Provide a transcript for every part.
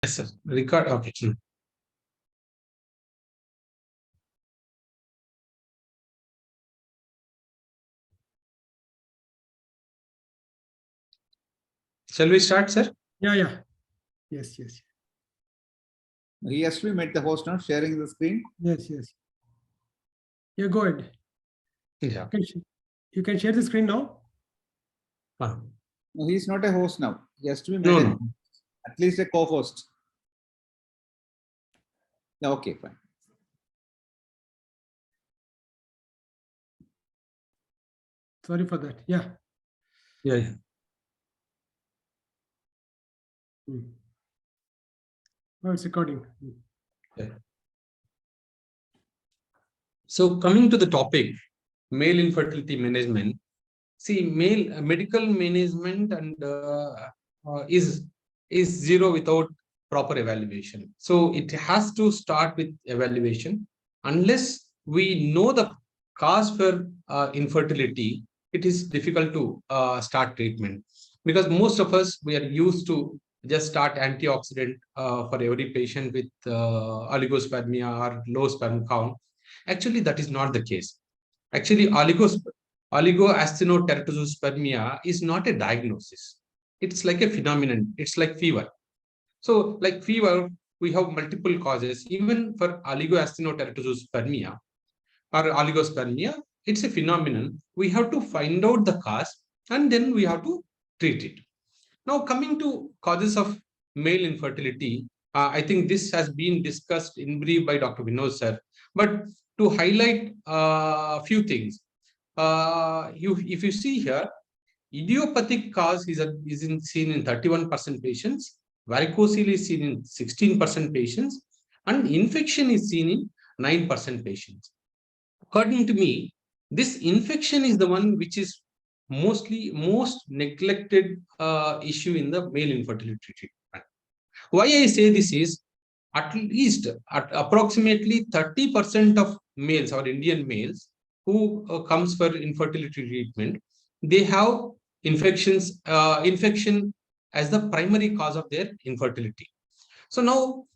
Yes, sir. Record. Okay. Shall we start, sir? Yeah. Yes. He has to be made the host now, sharing the screen. Yes. Yeah, go ahead. Yeah. You can share the screen now. No, he's not a host now. He has to be No, made no. at least a co-host. Yeah, okay, fine. Sorry for that. Yeah. Yeah. Oh, it's recording. Yeah. So coming to the topic, male infertility management. See, male medical management and is zero without proper evaluation. So it has to start with evaluation. Unless we know the cause for infertility, it is difficult to start treatment, because most of us, we are used to just start antioxidant for every patient with oligospermia or low sperm count. Actually, that is not the case. Actually, oligoasthenoteratospermia is not a diagnosis. It's like a phenomenon. It's like fever. So, like fever, we have multiple causes. Even for oligoasthenoteratospermia or oligospermia, it's a phenomenon. We have to find out the cause and then we have to treat it. Now, coming to causes of male infertility, I think this has been discussed in brief by Dr. Vinod sir. But to highlight a few things, if you see here, idiopathic cause is seen in 31% patients, varicocele is seen in 16% patients, and infection is seen in 9% patients. According to me, this infection is the one which is most neglected issue in the male infertility treatment. Why I say this is, at least at approximately 30% of males, or Indian males, who comes for infertility treatment, they have infection as the primary cause of their infertility. So now,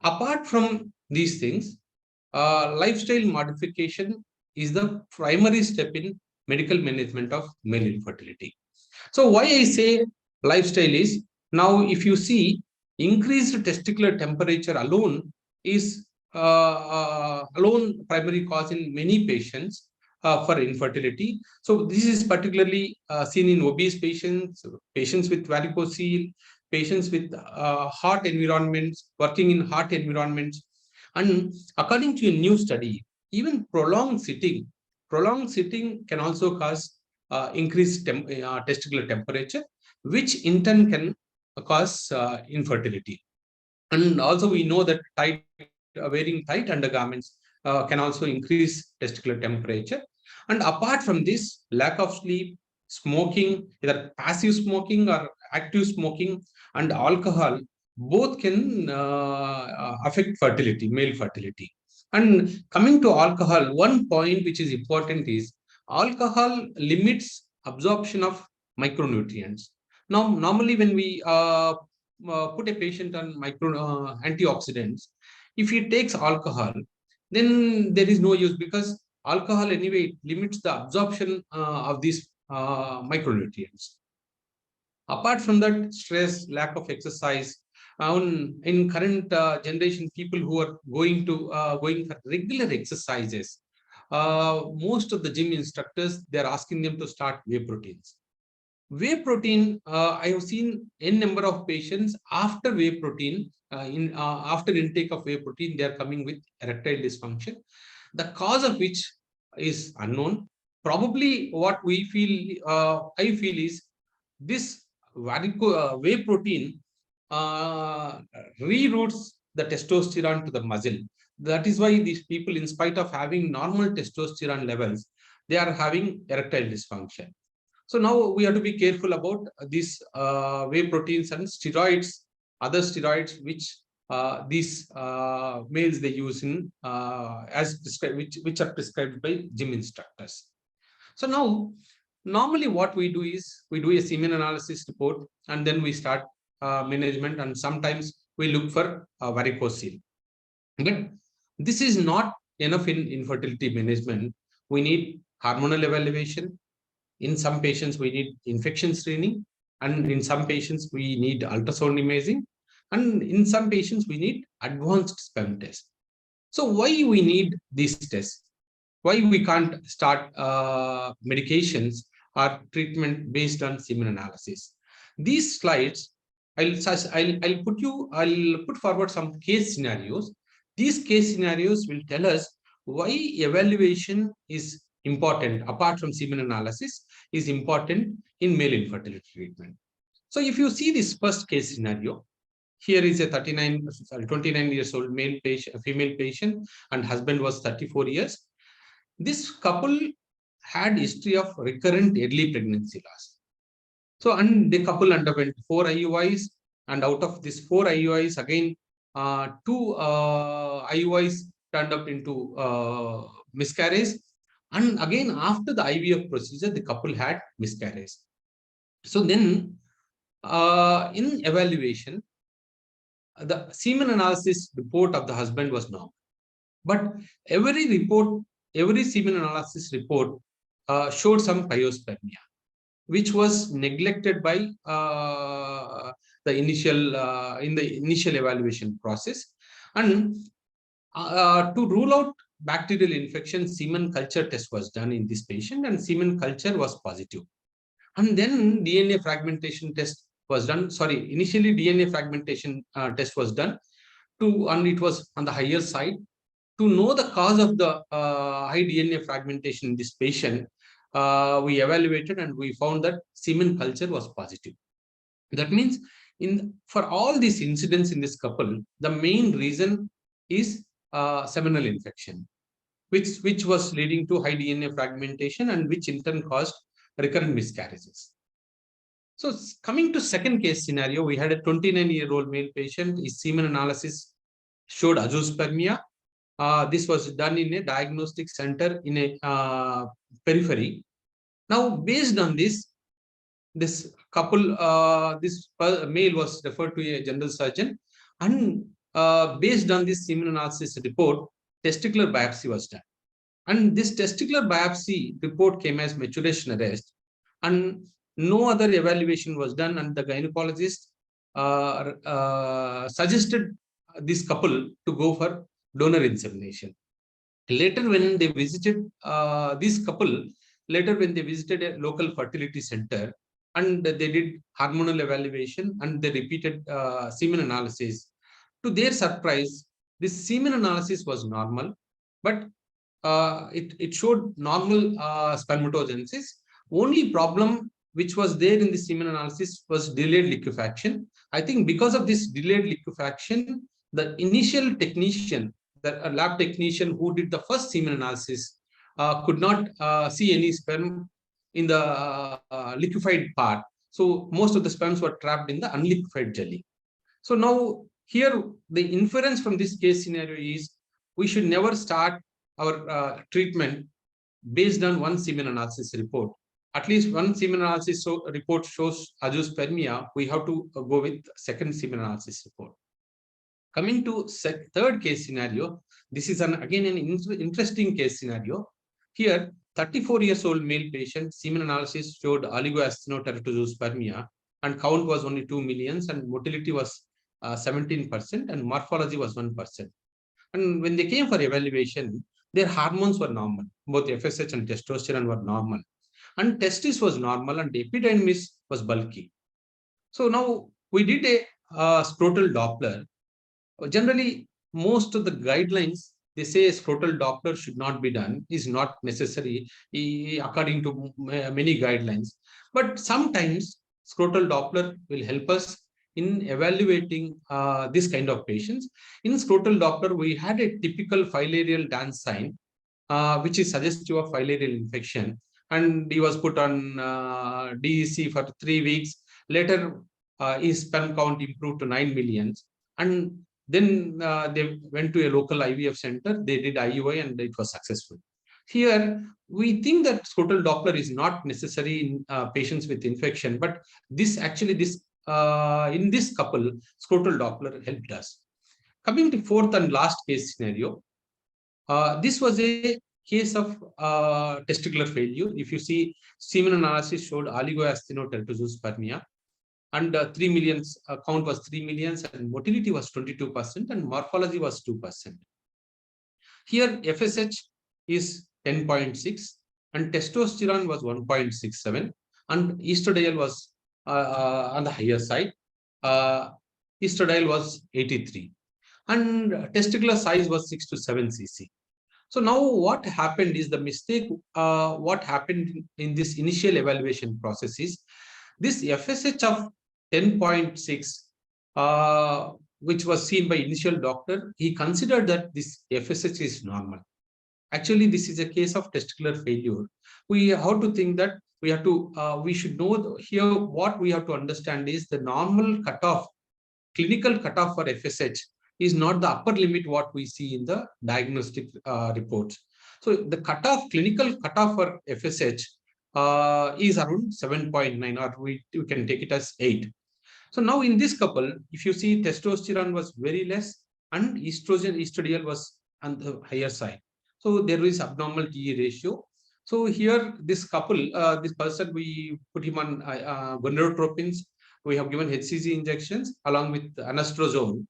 apart from these things, lifestyle modification is the primary step in medical management of male infertility. So why I say lifestyle is, now if you see, increased testicular temperature alone is alone primary cause in many patients for infertility. So this is particularly seen in obese patients, patients with varicocele, patients with hot environments, working in hot environments. And according to a new study, even prolonged sitting can also cause increased testicular temperature, which in turn can cause infertility. And also we know that wearing tight undergarments can also increase testicular temperature. And apart from this, lack of sleep, smoking, either passive smoking or active smoking, and alcohol, both can affect fertility, male fertility. And coming to alcohol, one point which is important is alcohol limits absorption of micronutrients. Now, normally when we put a patient on antioxidants, if he takes alcohol, then there is no use, because alcohol anyway limits the absorption of these micronutrients. Apart from that, stress, lack of exercise. In current generation, people who are going for regular exercises, most of the gym instructors, they're asking them to start whey proteins. Whey protein, I have seen n number of patients after whey protein, after intake of whey protein, they are coming with erectile dysfunction, the cause of which is unknown. Probably what I feel is this whey protein reroutes the testosterone to the muscle. That is why these people, in spite of having normal testosterone levels, they are having erectile dysfunction. So now we have to be careful about these whey proteins and steroids, other steroids which these males they use in as prescribed, which are prescribed by gym instructors. So now, normally what we do is we do a semen analysis report, and then we start management. And sometimes we look for varicocele. But this is not enough in infertility management. We need hormonal evaluation. In some patients, we need infection screening. And in some patients, we need ultrasound imaging. And in some patients, we need advanced sperm test. So why we need these tests? Why we can't start medications or treatment based on semen analysis? These slides, I'll put forward some case scenarios. These case scenarios will tell us why evaluation is important, apart from semen analysis, is important in male infertility treatment. So if you see this first case scenario, here is a 29 years old male patient, female patient, and husband was 34 years. This couple had history of recurrent early pregnancy loss. So, and the couple underwent 4 IUIs, and out of these 4 IUIs, again, 2 IUIs turned up into miscarriage. And again, after the IVF procedure, the couple had miscarriage. So then, in evaluation, the semen analysis report of the husband was normal. But every semen analysis report showed some pyospermia, which was neglected by the initial evaluation process. And to rule out bacterial infection, semen culture test was done in this patient, and semen culture was positive. And then DNA fragmentation test was done. Initially DNA fragmentation test was done, and it was on the higher side. To know the cause of the high DNA fragmentation in this patient, we evaluated and we found that semen culture was positive. That means for all these incidents in this couple, the main reason is seminal infection, which was leading to high DNA fragmentation, and which in turn caused recurrent miscarriages. So coming to second case scenario, we had a 29-year-old male patient. His semen analysis showed azoospermia. This was done in a diagnostic center in a periphery. Now, based on this couple, this male was referred to a general surgeon, and based on this semen analysis report, testicular biopsy was done. And this testicular biopsy report came as maturation arrest, and no other evaluation was done, and the gynecologist suggested this couple to go for donor insemination. Later, when they visited this couple, when they visited a local fertility center, and they did hormonal evaluation and they repeated semen analysis, to their surprise, this semen analysis was normal, but it showed normal spermatogenesis. Only problem which was there in the semen analysis was delayed liquefaction. I think because of this delayed liquefaction, the initial technician, the lab technician who did the first semen analysis, could not see any sperm in the liquefied part. So most of the sperms were trapped in the unliquefied jelly. So now here the inference from this case scenario is we should never start our treatment based on one semen analysis report. At least one semen analysis report shows azoospermia, we have to go with second semen analysis report. Coming to third case scenario, this is again an interesting case scenario. Here, 34 years old male patient, semen analysis showed oligoasthenoteratozoospermia, and count was only 2 millions, and motility was 17%, and morphology was 1%. And when they came for evaluation, their hormones were normal. Both FSH and testosterone were normal. And testis was normal, and epididymis was bulky. So now we did a scrotal Doppler. Generally, most of the guidelines, they say a scrotal Doppler should not be done, is not necessary according to many guidelines. But sometimes scrotal Doppler will help us in evaluating this kind of patients. In scrotal Doppler, we had a typical filarial dance sign, which is suggestive of filarial infection. And he was put on DEC for 3 weeks. Later, his sperm count improved to 9 millions. And then they went to a local IVF center. They did IUI and it was successful. Here, we think that scrotal Doppler is not necessary in patients with infection, but this in this couple, scrotal Doppler helped us. Coming to fourth and last case scenario, this was a case of testicular failure. If you see, semen analysis showed oligoasthenoteratozoospermia, and 3 million count was 3 millions, and motility was 22%, and morphology was 2%. Here, FSH is 10.6, and testosterone was 1.67, and estradiol was on the higher side. Estradiol was 83, and testicular size was 6 to 7 cc. So now what happened is the mistake. What happened in this initial evaluation process is this FSH of 10.6, which was seen by initial doctor, he considered that this FSH is normal. Actually, this is a case of testicular failure. We have to think that we should know here what we have to understand is the normal cutoff, clinical cutoff for FSH is not the upper limit what we see in the diagnostic reports. So the cutoff, clinical cutoff for FSH is around 7.9, or we can take it as 8. So now in this couple, if you see, testosterone was very less and estradiol was on the higher side. So there is abnormal TE ratio. So here, this couple, this person, we put him on gonadotropins. We have given HCG injections along with anastrozole.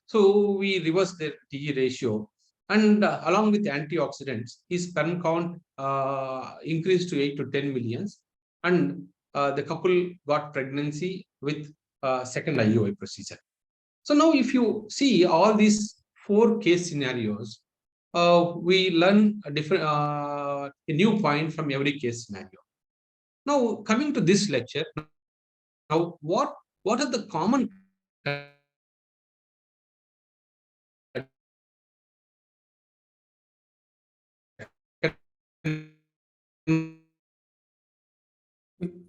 So we reverse their TE ratio, and along with antioxidants, his sperm count increased to 8 to 10 millions, and the couple got pregnancy with second IUI procedure. So now if you see all these 4 case scenarios, we learn a new point from every case scenario. Now coming to this lecture, now what are the common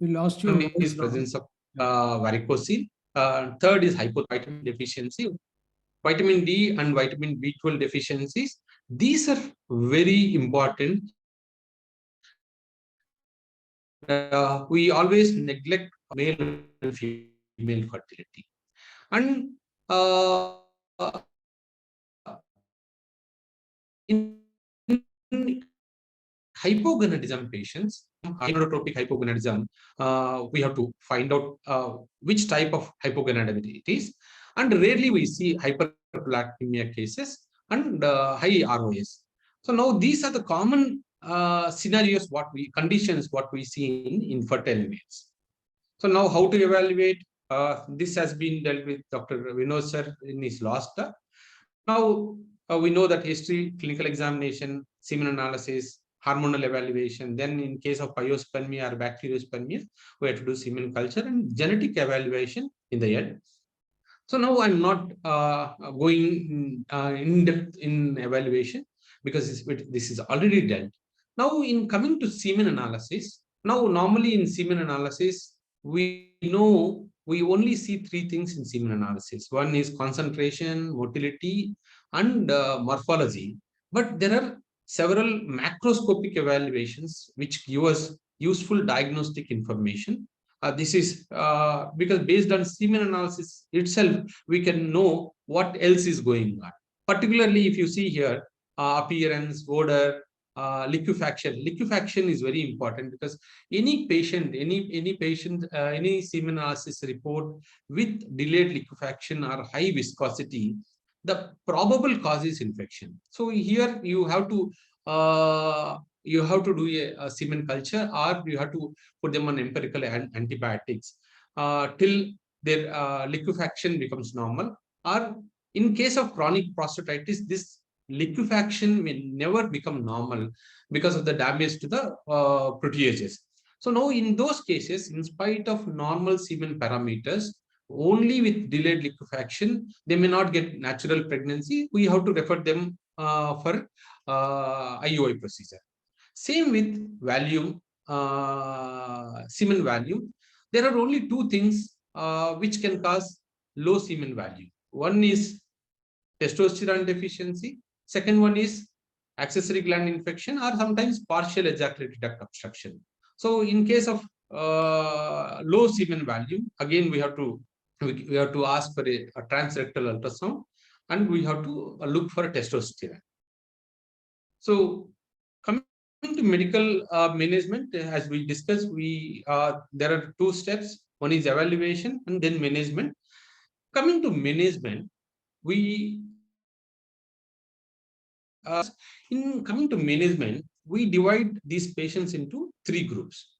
We lost your is voice now. presence of varicocele. Third is hypovitamin deficiency, vitamin D and vitamin B12 deficiencies. These are very important. We always neglect male and female fertility. And in hypogonadism patients, ionotropic hypogonadism, we have to find out which type of hypogonadism it is. And rarely we see hyperprolactinemia cases and high ROS. So now these are the common scenarios, conditions what we see in infertile males. So now how to evaluate? This has been dealt with Dr. Vinod sir in his last talk. Now we know that history, clinical examination, semen analysis, hormonal evaluation. Then in case of pyospermia or bacteriospermia, we have to do semen culture and genetic evaluation in the end. So now I'm not going in depth in evaluation because this is already dealt. Now in coming to semen analysis, now normally in semen analysis, we know we only see 3 things in semen analysis. One is concentration, motility, and morphology. But there are several macroscopic evaluations which give us useful diagnostic information. This is because based on semen analysis itself, we can know what else is going on. Particularly if you see here, appearance, odor, liquefaction. Liquefaction is very important because any patient, any semen analysis report with delayed liquefaction or high viscosity, the probable cause is infection. So here you have to do a semen culture, or you have to put them on empirical antibiotics till their liquefaction becomes normal. Or in case of chronic prostatitis, this liquefaction may never become normal because of the damage to the proteases. So now in those cases, in spite of normal semen parameters, only with delayed liquefaction, they may not get natural pregnancy. We have to refer them for IUI procedure. Same with volume, semen volume. There are only 2 things which can cause low semen value. One is testosterone deficiency. Second one is accessory gland infection, or sometimes partial ejaculatory duct obstruction. So in case of low semen value, again we have to ask for a transrectal ultrasound, and we have to look for testosterone. So coming to medical management, as we discussed, there are two steps. One is evaluation and then management. Coming to management, we in coming to management, we divide these patients into three groups.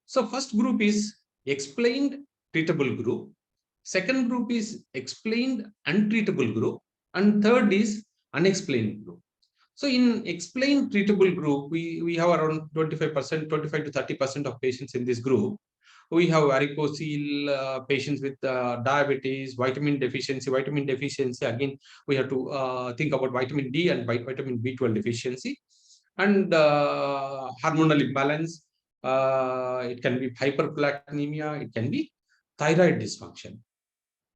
So first group is explained treatable group. Second group is explained untreatable group. And third is unexplained group. So in explained treatable group, we have around 25%, 25 to 30% of patients in this group. We have varicocele patients with diabetes, vitamin deficiency. Vitamin deficiency, again, we have to think about vitamin D and vitamin B12 deficiency. And hormonal imbalance. It can be hyperprolactinemia. It can be thyroid dysfunction.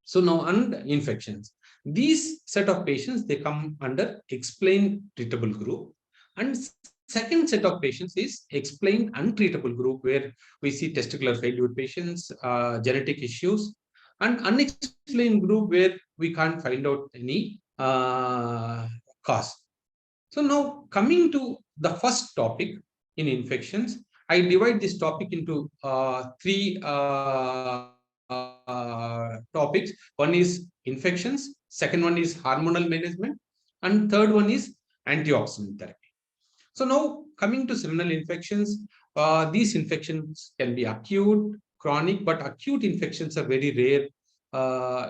So now, and infections. These set of patients, they come under explained treatable group. And second set of patients is explained untreatable group, where we see testicular failure patients, genetic issues, and unexplained group, where we can't find out any cause. So now, coming to the first topic in infections, I divide this topic into three topics. One is infections, second one is hormonal management, and third one is antioxidant therapy. So now, coming to seminal infections, these infections can be acute, chronic, but acute infections are very rare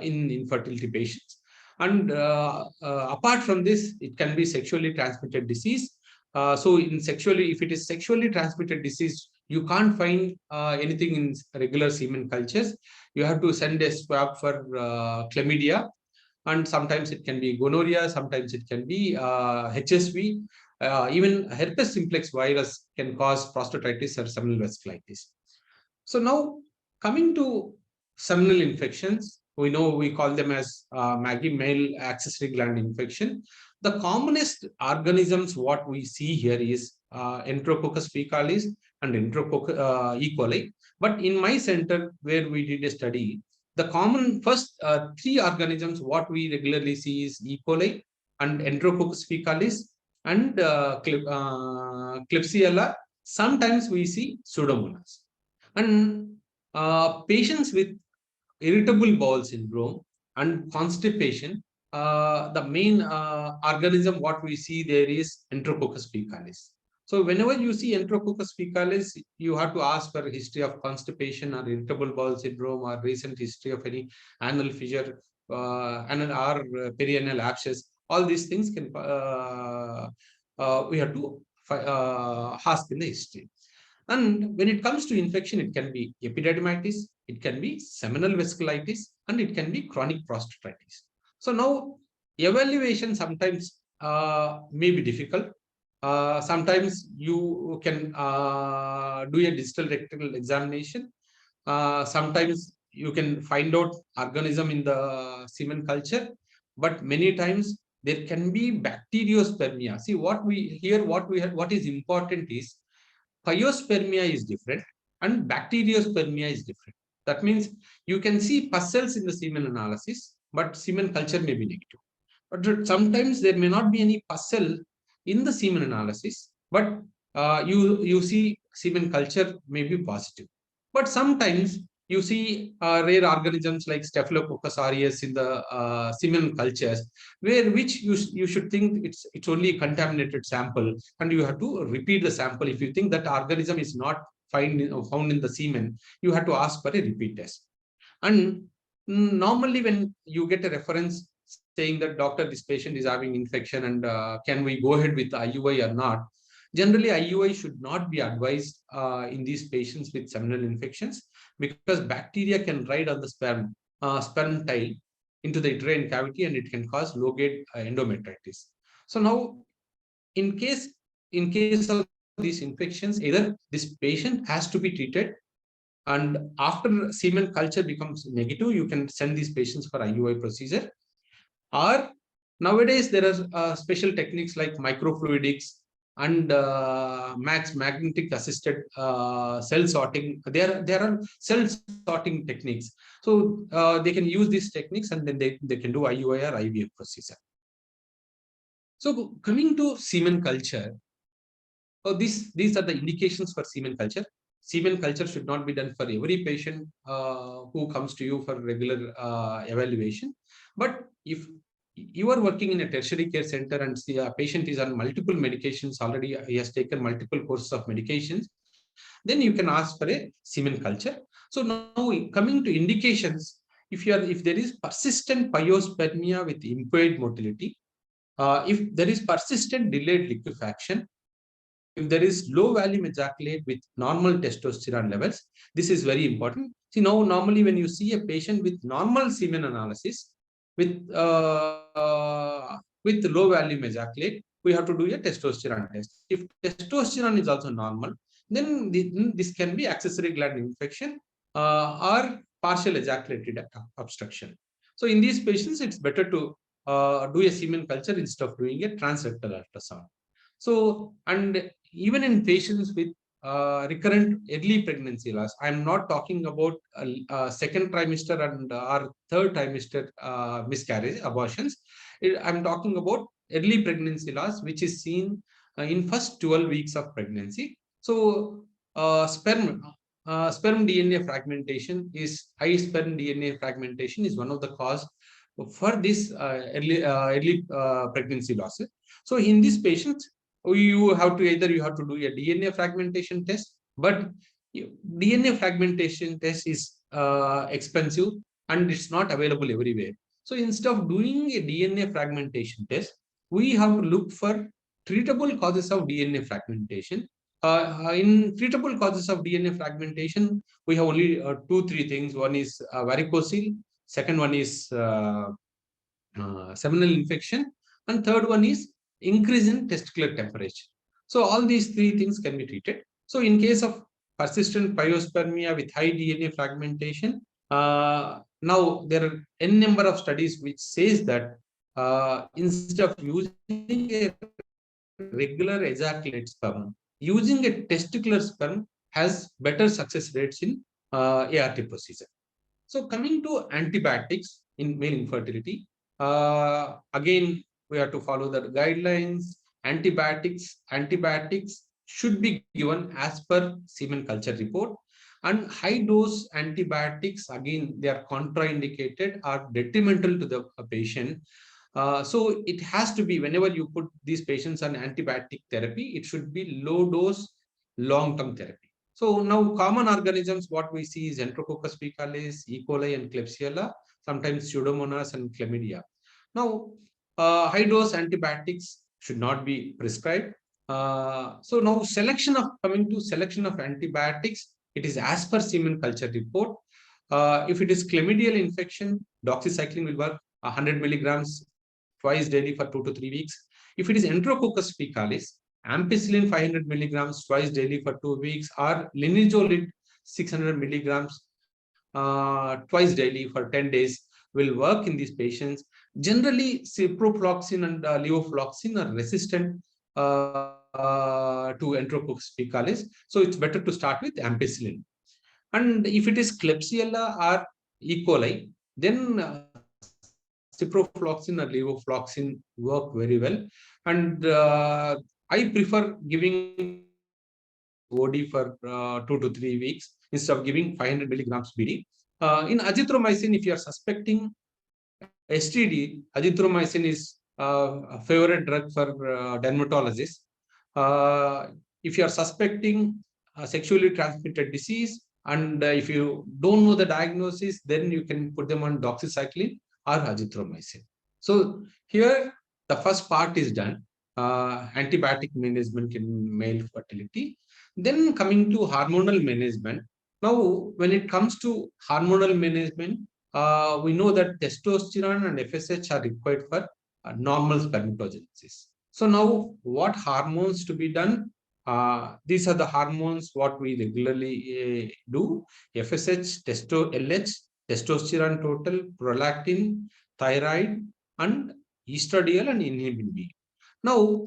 in infertility patients. And apart from this, it can be sexually transmitted disease. So if it is sexually transmitted disease, you can't find anything in regular semen cultures. You have to send a swab for chlamydia, and sometimes it can be gonorrhea, sometimes it can be HSV. Even herpes simplex virus can cause prostatitis or seminal vasculitis. So now, coming to seminal infections, we know we call them as MAGI, male accessory gland infection. The commonest organisms what we see here is Enterococcus fecalis and Enterococcus E. coli. But in my center, where we did a study, the common first three organisms what we regularly see is E. coli and Enterococcus fecalis and Klebsiella. Sometimes we see Pseudomonas. And patients with irritable bowel syndrome and constipation, the main organism what we see there is Enterococcus fecalis. So whenever you see Enterococcus fecalis, you have to ask for a history of constipation or irritable bowel syndrome or recent history of any anal fissure or perianal abscess. All these things can we have to ask in the history. And when it comes to infection, it can be epididymitis, it can be seminal vasculitis, and it can be chronic prostatitis. So now, evaluation sometimes may be difficult. Sometimes you can do a digital rectal examination. Sometimes you can find out organism in the semen culture, but many times there can be bacteriospermia. See, what is important is pyospermia is different and bacteriospermia is different. That means you can see pus cells in the semen analysis, but semen culture may be negative. But sometimes there may not be any pus cell in the semen analysis, but you see semen culture may be positive. But sometimes you see rare organisms like Staphylococcus aureus in the semen cultures, which you should think it's only a contaminated sample, and you have to repeat the sample. If you think that organism is not found in the semen, you have to ask for a repeat test. And normally when you get a reference saying that, doctor, this patient is having infection and can we go ahead with IUI or not? Generally, IUI should not be advised in these patients with seminal infections, because bacteria can ride on the sperm tile into the uterine cavity, and it can cause low-grade endometritis. So now, in case of these infections, either this patient has to be treated, and after semen culture becomes negative, you can send these patients for IUI procedure. Or nowadays there are special techniques like microfluidics, and magnetic assisted cell sorting. There are cell sorting techniques. So they can use these techniques, and then they can do IUI or IVF procedure. So coming to semen culture, these are the indications for semen culture. Semen culture should not be done for every patient who comes to you for regular evaluation. But if you are working in a tertiary care center and the patient is on multiple medications already, he has taken multiple courses of medications, then you can ask for a semen culture. So now coming to indications, if there is persistent pyospermia with impaired motility, if there is persistent delayed liquefaction, if there is low volume ejaculate with normal testosterone levels, this is very important. See, now normally when you see a patient with normal semen analysis with low volume ejaculate, we have to do a testosterone test. If testosterone is also normal, then this can be accessory gland infection or partial ejaculated obstruction. So in these patients, it's better to do a semen culture instead of doing a transrectal ultrasound. So, and even in patients with recurrent early pregnancy loss, I'm not talking about second trimester and or third trimester miscarriage abortions. I'm talking about early pregnancy loss, which is seen in first 12 weeks of pregnancy. So, sperm DNA fragmentation is high sperm DNA fragmentation is one of the cause for this early pregnancy losses. So, in these patients, you have to do a DNA fragmentation test, but DNA fragmentation test is expensive and it's not available everywhere. So instead of doing a DNA fragmentation test, we have to look for treatable causes of DNA fragmentation. In treatable causes of DNA fragmentation, we have only 2-3 things. One is varicocele, second one is seminal infection, and third one is increase in testicular temperature. So all these 3 things can be treated. So in case of persistent pyospermia with high DNA fragmentation, now there are n number of studies which says that instead of using a regular ejaculate sperm, using a testicular sperm has better success rates in ART procedure. So coming to antibiotics in male infertility, again, we have to follow the guidelines. Antibiotics should be given as per semen culture report. And high dose antibiotics, again, they are contraindicated or detrimental to the patient. So it has to be, whenever you put these patients on antibiotic therapy, it should be low dose, long-term therapy. So now common organisms, what we see is Enterococcus faecalis, E. coli and Klebsiella, sometimes Pseudomonas and Chlamydia. Now, high dose antibiotics should not be prescribed. So now coming to selection of antibiotics, it is as per semen culture report. If it is chlamydial infection, doxycycline will work 100 milligrams twice daily for 2 to 3 weeks. If it is Enterococcus faecalis, ampicillin 500 milligrams twice daily for 2 weeks, or linezolid 600 milligrams twice daily for 10 days will work in these patients. Generally, ciprofloxacin and levofloxacin are resistant to Enterococcus faecalis. So it's better to start with ampicillin. And if it is Klebsiella or E. coli, then ciprofloxacin or levofloxacin work very well. And I prefer giving OD for 2 to 3 weeks instead of giving 500 milligrams BD. In azithromycin, if you are suspecting STD, azithromycin is a favorite drug for dermatologists. If you are suspecting a sexually transmitted disease and if you don't know the diagnosis, then you can put them on doxycycline or azithromycin. So here the first part is done, antibiotic management in male fertility. Then coming to hormonal management. Now, when it comes to hormonal management, we know that testosterone and FSH are required for normal spermatogenesis. So now, what hormones to be done? These are the hormones what we regularly do: FSH, LH, testosterone total, prolactin, thyroid, and estradiol and inhibin B. Now,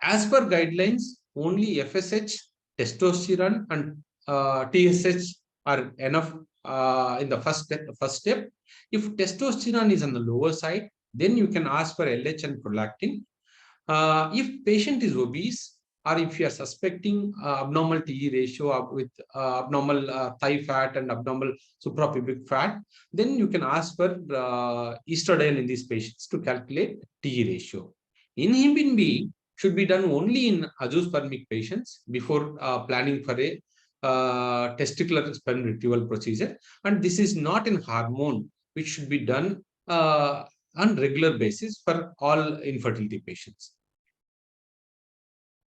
As per guidelines, only FSH, testosterone, and TSH are enough in the first step. If testosterone is on the lower side, then you can ask for LH and prolactin. If patient is obese, or if you are suspecting abnormal TE ratio with abnormal thigh fat and abnormal suprapubic fat, then you can ask for estradiol in these patients to calculate TE ratio. Inhibin B should be done only in azoospermic patients before planning for a testicular sperm retrieval procedure, and this is not in hormone, which should be done on regular basis for all infertility patients.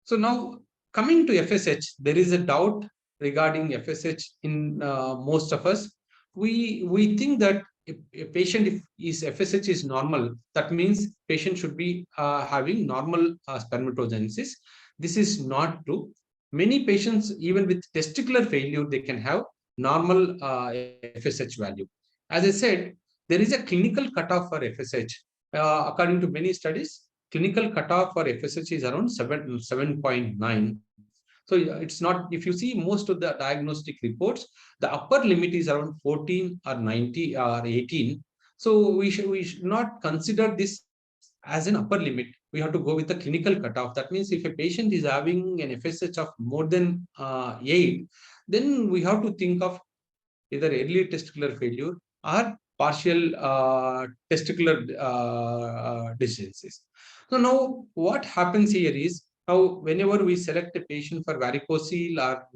So now coming to FSH, there is a doubt regarding FSH in most of us. We think that if a patient, if his FSH is normal, that means patient should be having normal spermatogenesis. This is not true. Many patients, even with testicular failure, they can have normal FSH value. As I said, there is a clinical cutoff for FSH. According to many studies, clinical cutoff for FSH is around 7.9. So it's not, if you see most of the diagnostic reports, the upper limit is around 14 or 90 or 18. So we should not consider this as an upper limit. We have to go with the clinical cutoff. That means if a patient is having an FSH of more than 8, then we have to think of either early testicular failure or partial testicular diseases. So now what happens here is, now whenever we select a patient for varicocele or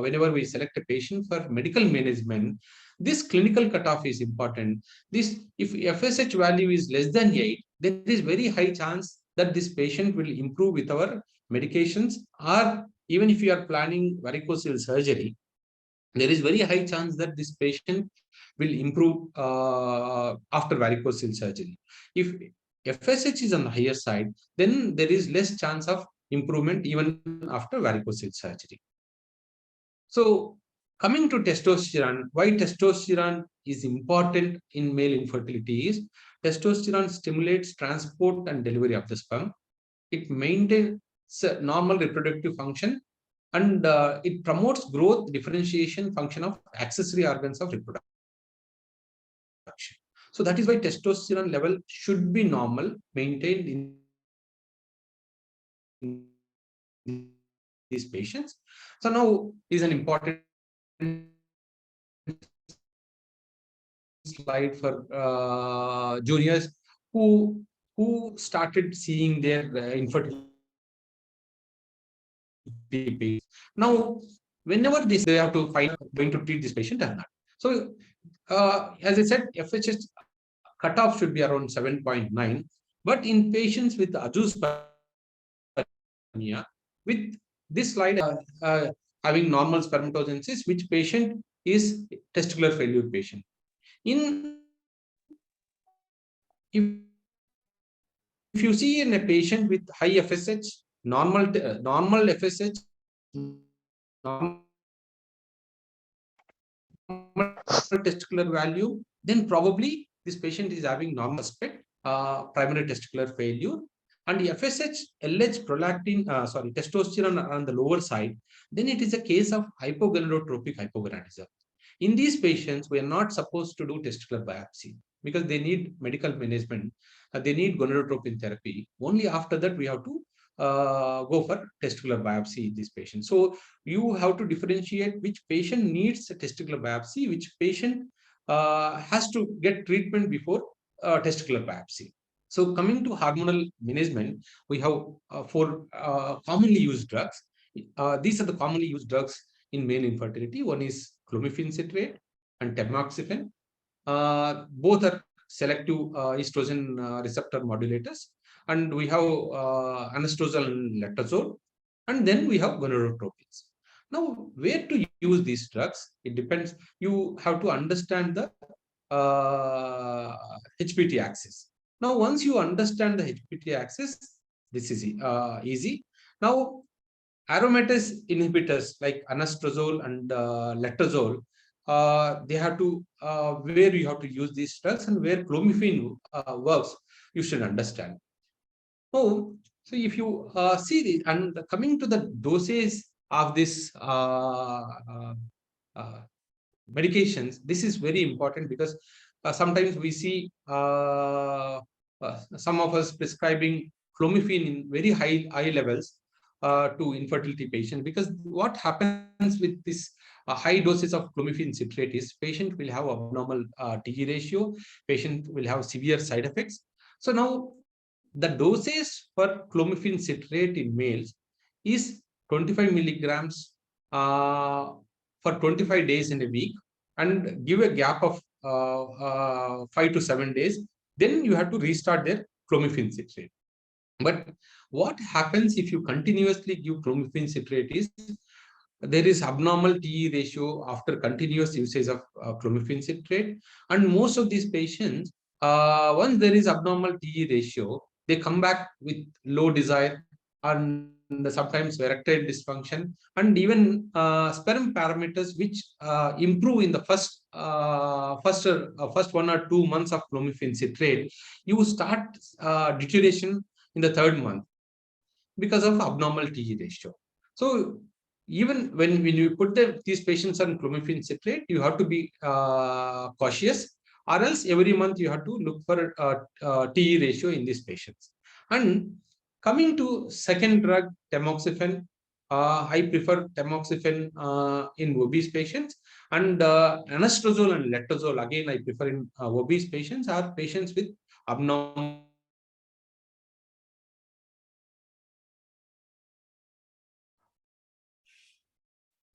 whenever we select a patient for medical management, this clinical cutoff is important. This, if FSH value is less than 8, there is very high chance that this patient will improve with our medications, or even if you are planning varicocele surgery, there is very high chance that this patient will improve after varicocele surgery. If FSH is on the higher side, then there is less chance of improvement even after varicocele surgery. So coming to testosterone, why testosterone is important in male infertility is, testosterone stimulates transport and delivery of the sperm. It maintains normal reproductive function, and it promotes growth, differentiation, function of accessory organs of reproduction. So that is why testosterone level should be normal, maintained in these patients. So now is an important slide for juniors who started seeing their infertility. Now, whenever they have to find going to treat this patient or not. So, as I said, FHS cutoff should be around 7.9. But in patients with azoospermia, with this slide having normal spermatogenesis, which patient is testicular failure patient. If you see in a patient with high FSH, normal FSH, normal testicular value, then probably this patient is having normal aspect, primary testicular failure, and the FSH, LH, prolactin, testosterone on the lower side, then it is a case of hypogonadotropic hypogonadism. In these patients, we are not supposed to do testicular biopsy because they need medical management. They need gonadotropin therapy. Only after that, we have to go for testicular biopsy in this patient. So you have to differentiate which patient needs a testicular biopsy, which patient has to get treatment before testicular biopsy. So coming to hormonal management, we have 4 commonly used drugs. These are the commonly used drugs in male infertility. One is clomiphene citrate and tamoxifen. Both are selective estrogen receptor modulators. And we have anastrozole and letrozole. And then we have gonadotropins. Now, where to use these drugs? It depends. You have to understand the HPT axis. Now, once you understand the HPT axis, this is easy. Now, aromatase inhibitors like anastrozole and letrozole, they have to where you have to use these drugs and where clomiphene works, you should understand. So So if you see and coming to the doses of this uh, medications, this is very important because sometimes we see some of us prescribing clomiphene in very high levels to infertility patients, because what happens with this high doses of clomiphene citrate is patient will have abnormal TG ratio, patient will have severe side effects. So now the dosage for clomiphene citrate in males is 25 milligrams for 25 days in a week, and give a gap of 5 to 7 days. Then you have to restart their clomiphene citrate. But what happens if you continuously give clomiphene citrate is there is abnormal TE ratio after continuous usage of clomiphene citrate. And most of these patients, once there is abnormal TE ratio, they come back with low desire and sometimes erectile dysfunction, and even sperm parameters which improve in the first 1 or 2 months of clomiphene citrate. You start deterioration in the third month because of abnormal TG ratio. So even when you put these patients on clomiphene citrate, you have to be cautious, or else every month you have to look for TE ratio in these patients. And coming to second drug, tamoxifen, I prefer tamoxifen in obese patients, and anastrozole and letrozole again I prefer in obese patients or patients with abnormal.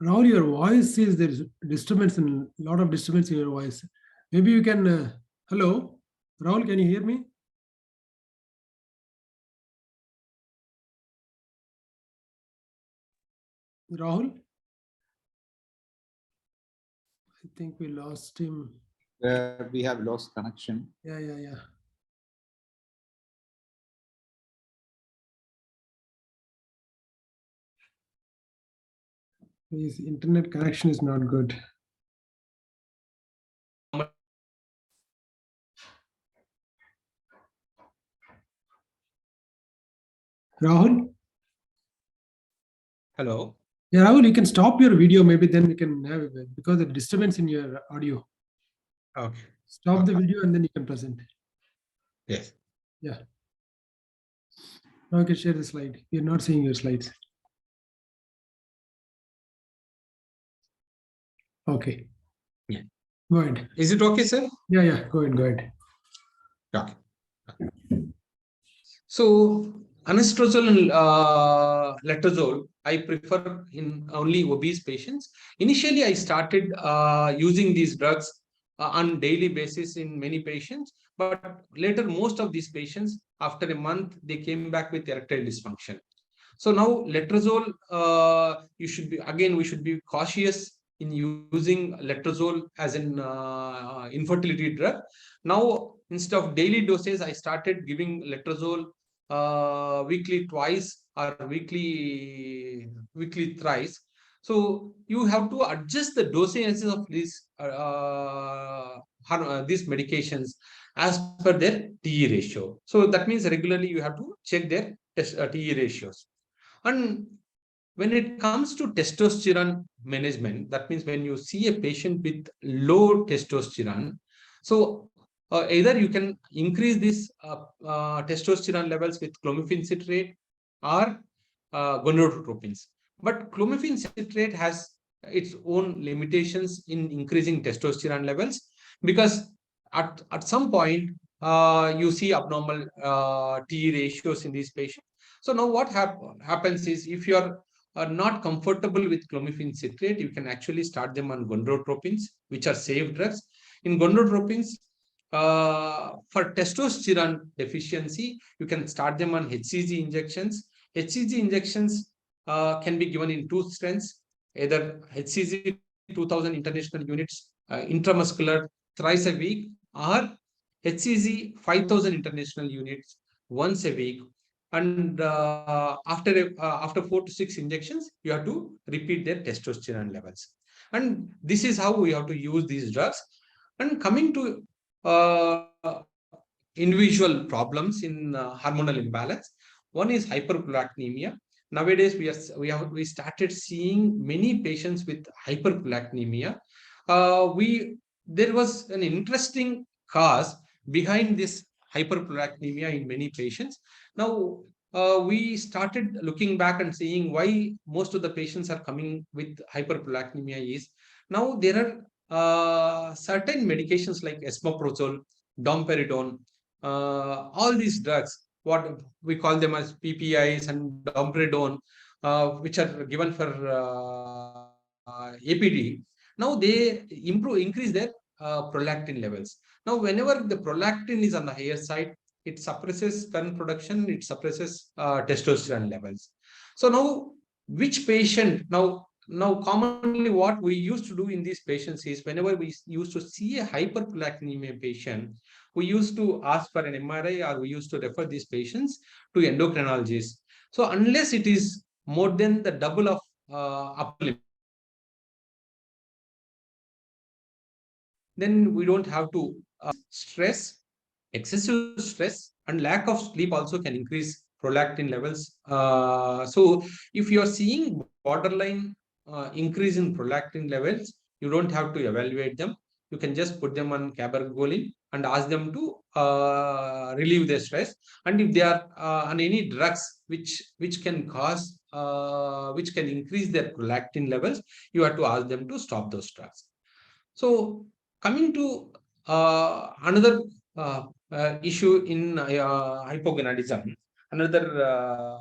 Rahul, your voice is there's disturbance and a lot of disturbance in your voice. Maybe you can. Hello, Rahul, can you hear me? Rahul, I think we lost him. We have lost connection. Yeah. His internet connection is not good. Rahul? Hello. Yeah, Rahul, you can stop your video. Maybe then we can have it because the disturbance in your audio. Okay. Stop the video and then you can present. Yes. Yeah. Now you can share the slide. We are not seeing your slides. Okay. Yeah. Go ahead. Is it okay, sir? Yeah. Go ahead. Okay. So anastrozole and letrozole, I prefer in only obese patients. Initially, I started using these drugs on daily basis in many patients, but later most of these patients, after a month, they came back with erectile dysfunction. So now letrozole, we should be cautious in using letrozole as an infertility drug. Now, instead of daily doses, I started giving letrozole weekly twice or weekly thrice. So you have to adjust the dosages of these medications as per their TE ratio. So that means regularly you have to check their TE ratios. And when it comes to testosterone management, that means when you see a patient with low testosterone, so either you can increase this testosterone levels with clomiphene citrate or gonadotropins. But clomiphene citrate has its own limitations in increasing testosterone levels, because at some point you see abnormal T ratios in these patients. So now what happens is, if you are not comfortable with clomiphene citrate, you can actually start them on gonadotropins, which are safe drugs. In gonadotropins, for testosterone deficiency, you can start them on HCG injections. HCG injections can be given in two strengths, either HCG 2000 international units intramuscular thrice a week, or HCG 5000 international units once a week. And after 4 to 6 injections, you have to repeat their testosterone levels. And this is how we have to use these drugs. And coming to individual problems in hormonal imbalance, One is hyperprolactinemia. Nowadays, we started seeing many patients with hyperprolactinemia. There was an interesting cause behind this hyperprolactinemia in many patients. Now, we started looking back and seeing why most of the patients are coming with hyperprolactinemia is now there are certain medications like esomeprazole, domperidone, all these drugs, what we call them as PPIs and domperidone, which are given for APD. Now they increase their prolactin levels. Now, whenever the prolactin is on the higher side, it suppresses sperm production, it suppresses testosterone levels. So now, which patient now commonly what we used to do in these patients is whenever we used to see a hyperprolactinemia patient, we used to ask for an MRI or we used to refer these patients to endocrinologists. So unless it is more than the double of upper limit, then we don't have to stress. Excessive stress and lack of sleep also can increase prolactin levels. So if you are seeing borderline increase in prolactin levels, you don't have to evaluate them. You can just put them on cabergoline and ask them to relieve their stress. And if they are on any drugs which can cause which can increase their prolactin levels, you have to ask them to stop those drugs. So coming to another issue in hypogonadism, another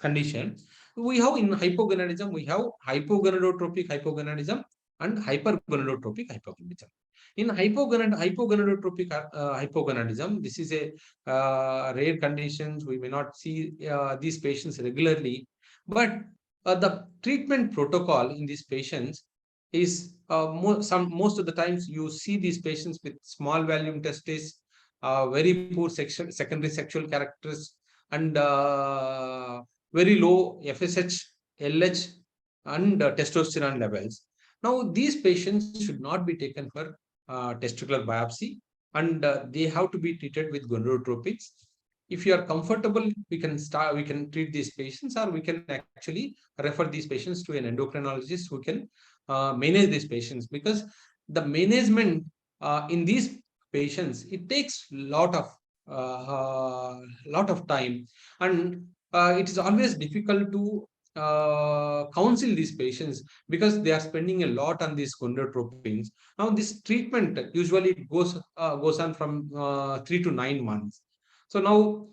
condition we have in hypogonadism, we have hypogonadotropic hypogonadism and hypergonadotropic hypogonadism. In hypogonadotropic hypogonadism, this is a rare condition. We may not see these patients regularly, but the treatment protocol in these patients is most of the times you see these patients with small volume testes, very poor secondary sexual characters, and very low FSH, LH, and testosterone levels. Now, these patients should not be taken for testicular biopsy, and they have to be treated with gonadotropics. If you are comfortable, we can treat these patients, or we can actually refer these patients to an endocrinologist who can manage these patients, because the management in these patients, it takes lot of time, and it is always difficult to counsel these patients because they are spending a lot on these gonadotropins. Now, this treatment usually goes on from 3 to 9 months. So now,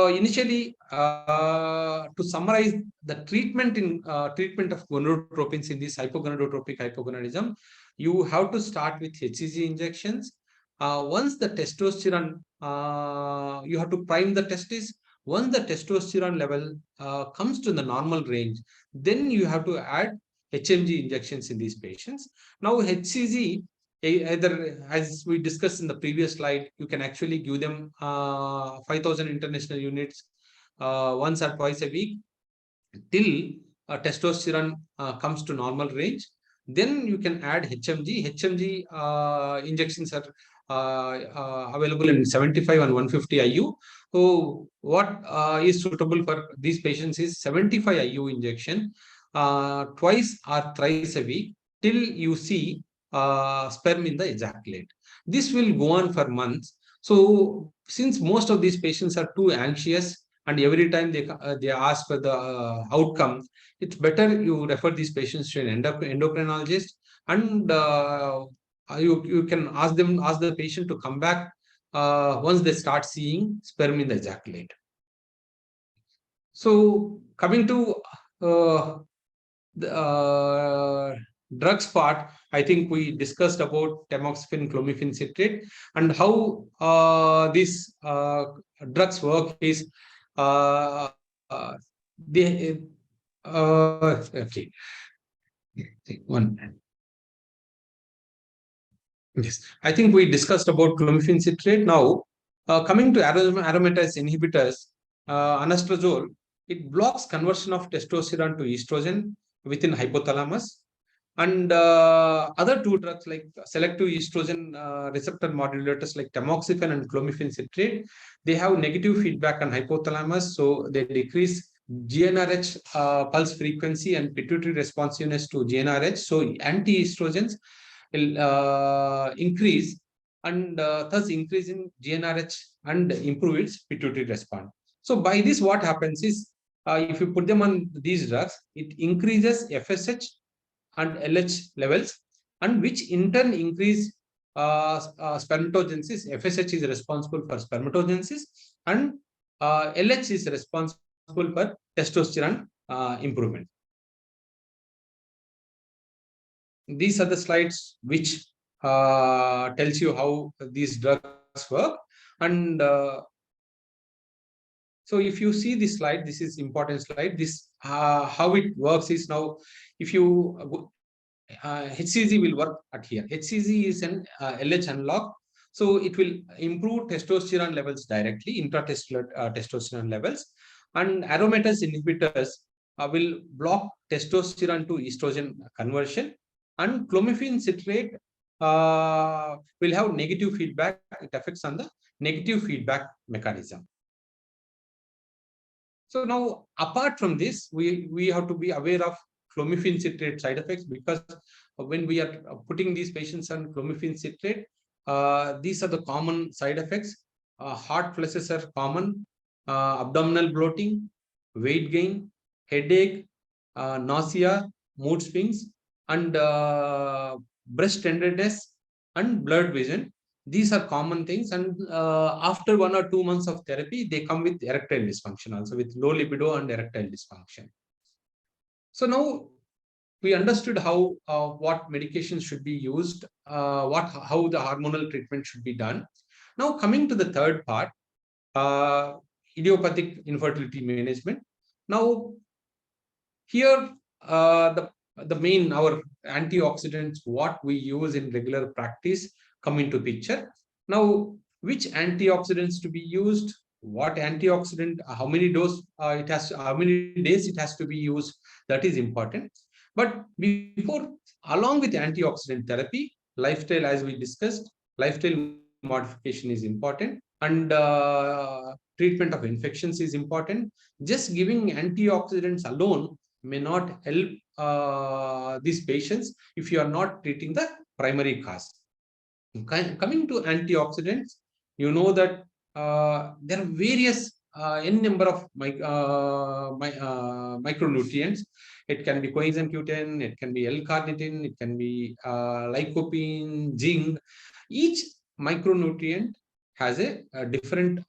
initially, to summarize the treatment of gonadotropins in this hypogonadotropic hypogonadism, you have to start with HCG injections. Once the testosterone, you have to prime the testis. Once the testosterone level comes to the normal range, then you have to add HMG injections in these patients. Now, HCG, either as we discussed in the previous slide, you can actually give them 5,000 international units once or twice a week till testosterone comes to normal range. Then you can add HMG. HMG injections are available in 75 and 150 IU. So what is suitable for these patients is 75 IU injection twice or thrice a week till you see sperm in the ejaculate. This will go on for months. So since most of these patients are too anxious and every time they ask for the outcome, it's better you refer these patients to an endocrinologist, and you can ask the patient to come back once they start seeing sperm in the ejaculate. So coming to the drugs part, I think we discussed about tamoxifen, clomiphene citrate, and how these drugs work is they okay. One. Yes, I think we discussed about clomiphene citrate. Now, coming to aromatase inhibitors, anastrozole, it blocks conversion of testosterone to estrogen within hypothalamus. And other two drugs like selective estrogen receptor modulators like tamoxifen and clomiphene citrate, they have negative feedback on hypothalamus, so they decrease GnRH pulse frequency and pituitary responsiveness to GnRH. So anti-estrogens will increase and thus increase in GnRH and improve its pituitary response. So by this, what happens is if you put them on these drugs, it increases FSH and LH levels, and which in turn increase spermatogenesis. FSH is responsible for spermatogenesis, and LH is responsible for testosterone improvement. These are the slides which tells you how these drugs work. And so if you see this slide, this is important slide. This how it works is, now if you HCG will work at here. HCG is an LH analog, so it will improve testosterone levels directly, intratestosterone testosterone levels, and aromatase inhibitors will block testosterone to estrogen conversion, and clomiphene citrate will have negative feedback. It affects on the negative feedback mechanism. So now, apart from this, we have to be aware of clomiphene citrate side effects, because when we are putting these patients on clomiphene citrate, these are the common side effects. Hot flushes are common, abdominal bloating, weight gain, headache, nausea, mood swings, and breast tenderness and blurred vision. These are common things, and after 1 or 2 months of therapy, they come with erectile dysfunction, also with low libido and erectile dysfunction. So now we understood how what medications should be used, how the hormonal treatment should be done. Now coming to the third part, idiopathic infertility management. Now here the main, our antioxidants, what we use in regular practice, come into picture. Now, which antioxidants to be used, what antioxidant, how many dose it has, how many days it has to be used, that is important. But before, along with antioxidant therapy, lifestyle, as we discussed, lifestyle modification is important, and treatment of infections is important. Just giving antioxidants alone may not help these patients if you are not treating the primary cause. Coming to antioxidants, you know that there are various n number of micronutrients. It can be coenzyme Q10, it can be L-carnitine, it can be lycopene, zinc. Each micronutrient has a different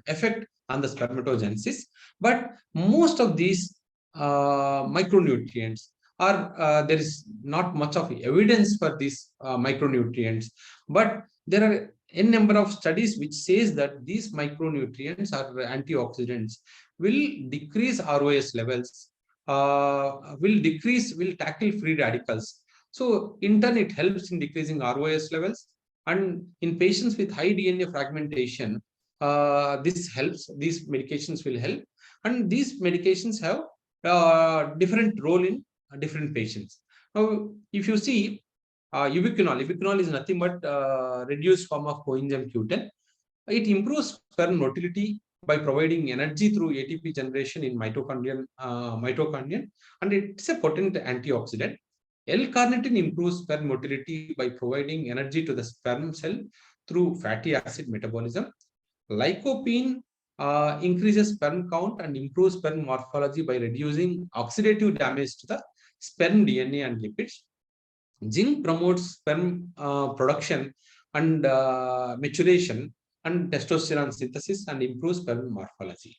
effect on the spermatogenesis, but most of these micronutrients are there is not much of evidence for these micronutrients, but there are n number of studies which says that these micronutrients or antioxidants will decrease ROS levels, will tackle free radicals. So in turn, it helps in decreasing ROS levels. And in patients with high DNA fragmentation, this helps. These medications will help, and these medications have different role in different patients. Now, if you see ubiquinol is nothing but reduced form of coenzyme Q10. It improves sperm motility by providing energy through ATP generation in mitochondrion, and it's a potent antioxidant. L-carnitine improves sperm motility by providing energy to the sperm cell through fatty acid metabolism. Lycopene increases sperm count and improves sperm morphology by reducing oxidative damage to the sperm DNA and lipids. Zinc promotes sperm production and maturation and testosterone synthesis and improves sperm morphology.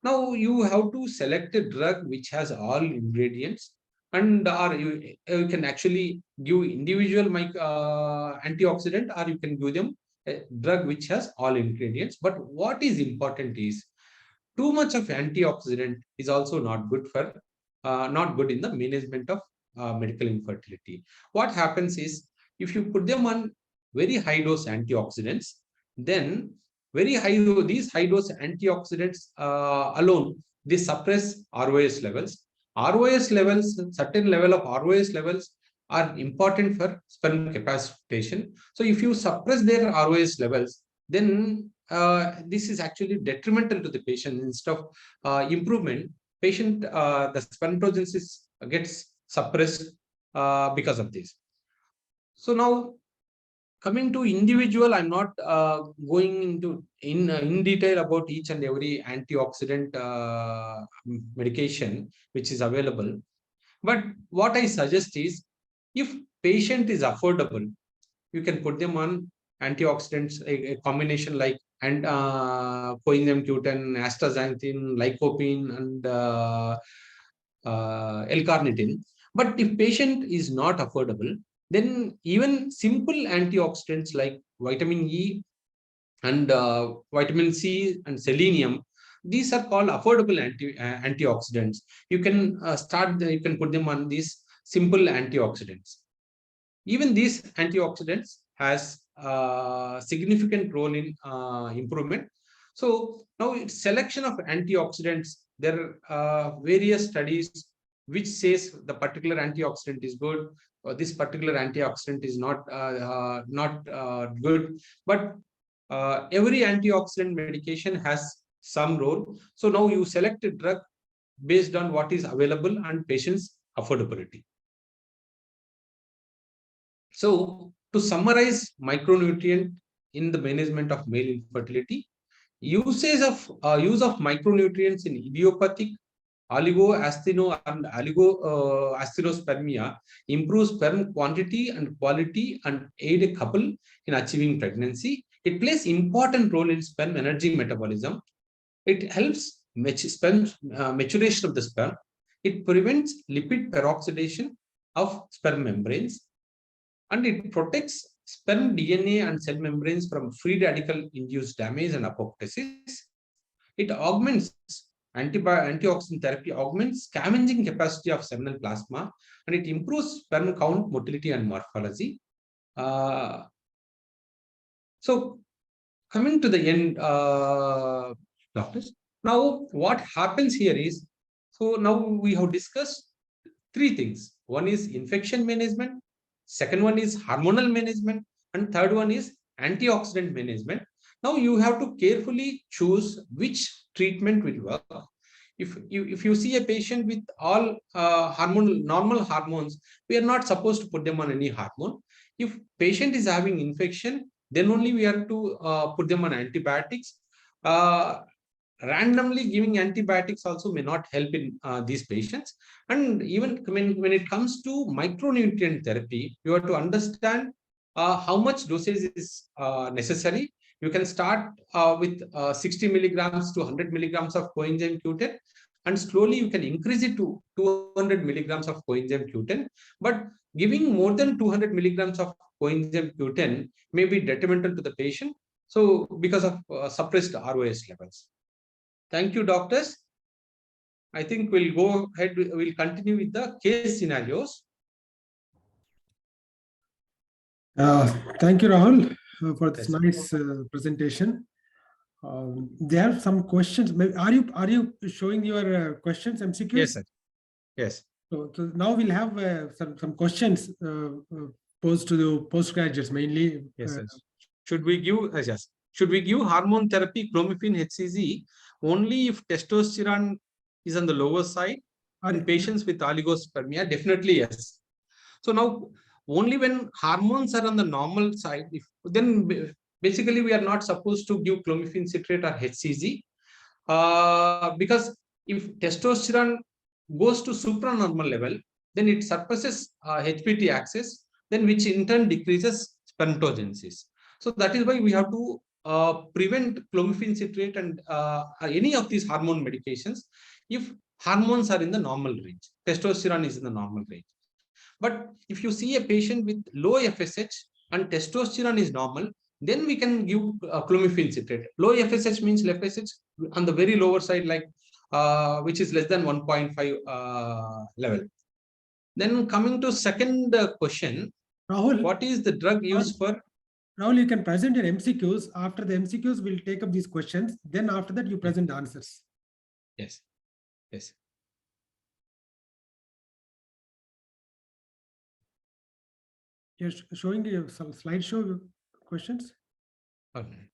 Now you have to select a drug which has all ingredients, and or you can actually give individual antioxidant, or you can give them a drug which has all ingredients. But what is important is, too much of antioxidant is also not good for not good in the management of medical infertility. What happens is, if you put them on very high dose antioxidants, then these high dose antioxidants alone, they suppress ROS levels, ROS levels, certain level of ROS levels are important for sperm capacitation. So if you suppress their ROS levels, then this is actually detrimental to the patient. Instead of improvement, the spermatogenesis gets suppressed because of this. So now, coming to individual, I'm not going into in detail about each and every antioxidant medication which is available. But what I suggest is, if patient is affordable, you can put them on antioxidants, a combination like and coenzyme Q10, astaxanthin, lycopene, and L-carnitine. But if patient is not affordable, then even simple antioxidants like vitamin E and vitamin C and selenium, these are called affordable antioxidants. You can you can put them on these simple antioxidants. Even these antioxidants has significant role in improvement. So now it's selection of antioxidants. There are various studies which says the particular antioxidant is good, or this particular antioxidant is not good. But every antioxidant medication has some role. So now you select a drug based on what is available and patient's affordability. So to summarize micronutrient in the management of male infertility, use of micronutrients in idiopathic oligoastheno and oligoasthenospermia improves sperm quantity and quality and aid a couple in achieving pregnancy. It plays important role in sperm energy metabolism. It helps maturation of the sperm. It prevents lipid peroxidation of sperm membranes, and it protects sperm DNA and cell membranes from free radical induced damage and apoptosis. It augments antioxidant therapy, augments scavenging capacity of seminal plasma, and it improves sperm count, motility, and morphology. So coming to the end, doctors, now what happens here is, so now we have discussed three things. One is infection management, second one is hormonal management, and third one is antioxidant management. Now you have to carefully choose which treatment will work. If you see a patient with all normal hormones, we are not supposed to put them on any hormone. If patient is having infection, then only we have to put them on antibiotics. Randomly giving antibiotics also may not help in these patients. And even when it comes to micronutrient therapy, you have to understand how much dosage is necessary. You can start with 60 milligrams to 100 milligrams of coenzyme Q10, and slowly you can increase it to 200 milligrams of coenzyme Q10. But giving more than 200 milligrams of coenzyme Q10 may be detrimental to the patient. So because of suppressed ROS levels. Thank you, doctors. I think we'll go ahead, we'll continue with the case scenarios. Thank you, Rahul, for this nice presentation. There are some questions. Are you showing your questions, MCQs? Yes, sir. Yes. So now we'll have some questions posed to the postgraduates mainly. Yes, sir. Should we give hormone therapy, clomiphene, HCG, only if testosterone is on the lower side in patients with oligospermia? Definitely yes. So now only when hormones are on the normal side, then basically we are not supposed to give clomiphene citrate or HCG, because if testosterone goes to supranormal level, then it suppresses HPT axis, then which in turn decreases spermatogenesis. So that is why we have to prevent clomiphene citrate and any of these hormone medications if hormones are in the normal range, testosterone is in the normal range. But if you see a patient with low FSH and testosterone is normal, then we can give clomiphene citrate. Low FSH means FSH on the very lower side, like which is less than 1.5 level. Then coming to second question, Rahul, what is the drug used for? Rahul, you can present your MCQs. After the MCQs, we'll take up these questions. Then after that, you present the answers. Yes. Yes. You're showing some slideshow questions. Okay.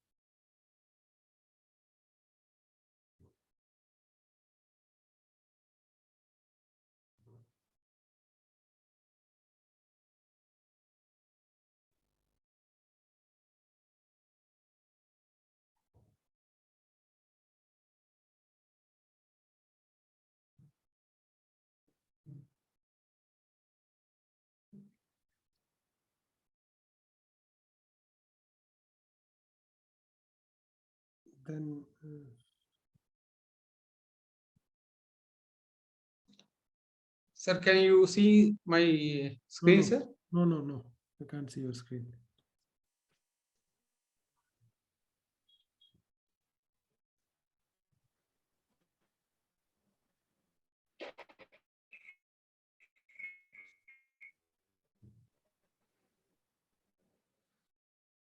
Then Sir, can you see my screen, sir? no. I can't see your screen.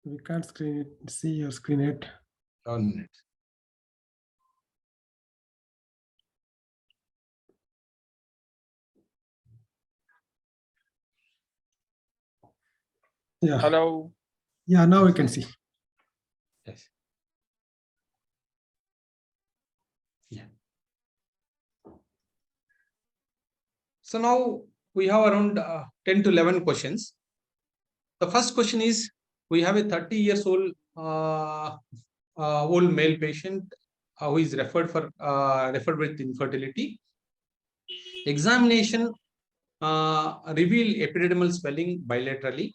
We can't see your screen yet. 1 minute. Yeah. Hello. Yeah, now we can see. Yes. Yeah. So now we have around 10 to 11 questions. The first question is, we have a 30 years old old male patient who is referred with infertility. Examination revealed epididymal swelling bilaterally.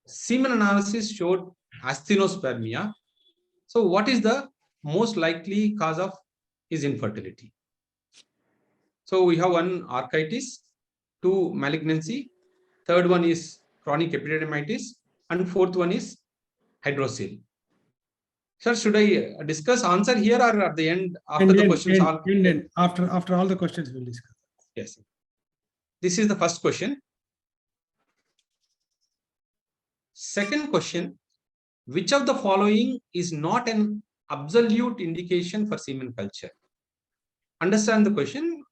Semen analysis showed asthenospermia. So what is the most likely cause of his infertility? So we have one, architis, two, malignancy, third one is chronic epididymitis, and fourth one is hydrocele. Sir, should I discuss answer here or at the end after the questions? After all the questions we'll discuss. Yes. This is the first question. Second question, which of the following is not an absolute indication for semen culture? Understand the question.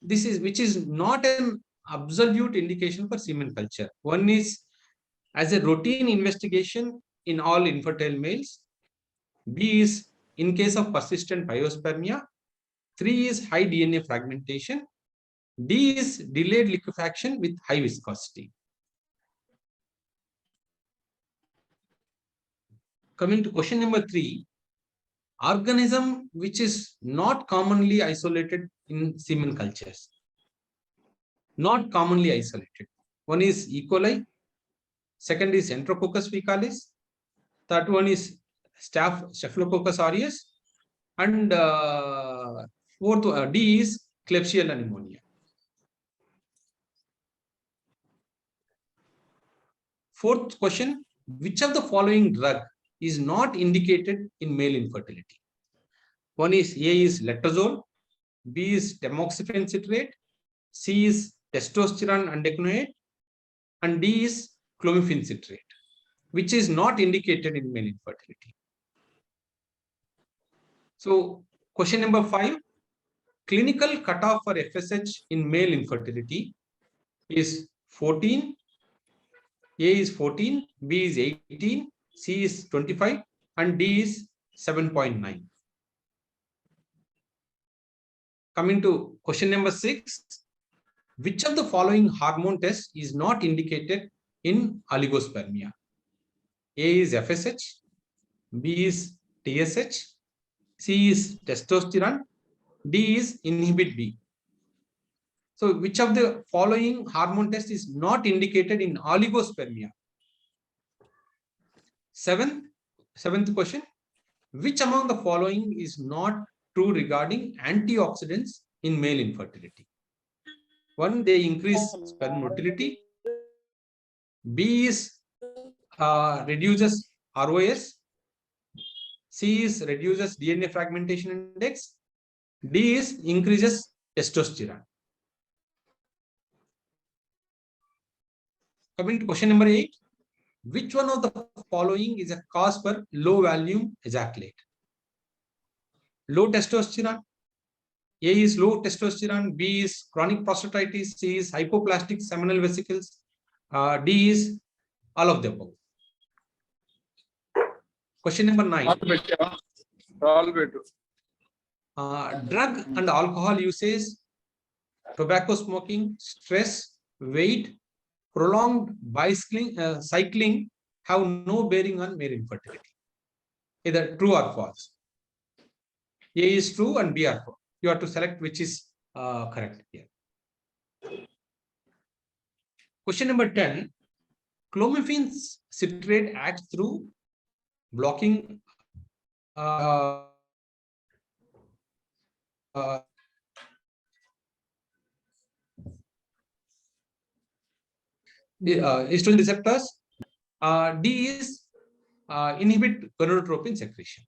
This is which is not an absolute indication for semen culture. One is as a routine investigation in all infertile males. B is in case of persistent pyospermia. 3 is high DNA fragmentation. D is delayed liquefaction with high viscosity. Coming to question number 3, organism which is not commonly isolated in semen cultures. Not commonly isolated. One is E. coli, second is Enterococcus faecalis, third one is Staphylococcus aureus, and fourth D is Klebsiella pneumonia. Fourth question, which of the following drug is not indicated in male infertility? One is A is letrozole, B is tamoxifen citrate, C is testosterone undecanoate, and D is clomiphene citrate, which is not indicated in male infertility. So question number 5, clinical cutoff for FSH in male infertility is 14. A is 14, B is 18, C is 25, and D is 7.9. Coming to question number 6, which of the following hormone test is not indicated in oligospermia? A is FSH, B is TSH, C is testosterone, D is inhibit B. So which of the following hormone test is not indicated in oligospermia? Seventh question, which among the following is not true regarding antioxidants in male infertility? 1, they increase sperm motility. B is reduces ROS. C is reduces DNA fragmentation index. D is increases testosterone. Coming to question number 8, which one of the following is a cause for low volume ejaculate? Low testosterone. A is low testosterone, B is chronic prostatitis, C is hypoplastic seminal vesicles, D is All of the above. Question number 9. Drug and alcohol usage, tobacco smoking, stress, weight, prolonged cycling have no bearing on male infertility. Either true or false. A is true and B are false. You have to select which is correct here. Question number 10. Clomiphene citrate acts through blocking estrogen receptors. D is inhibit gonadotropin secretion.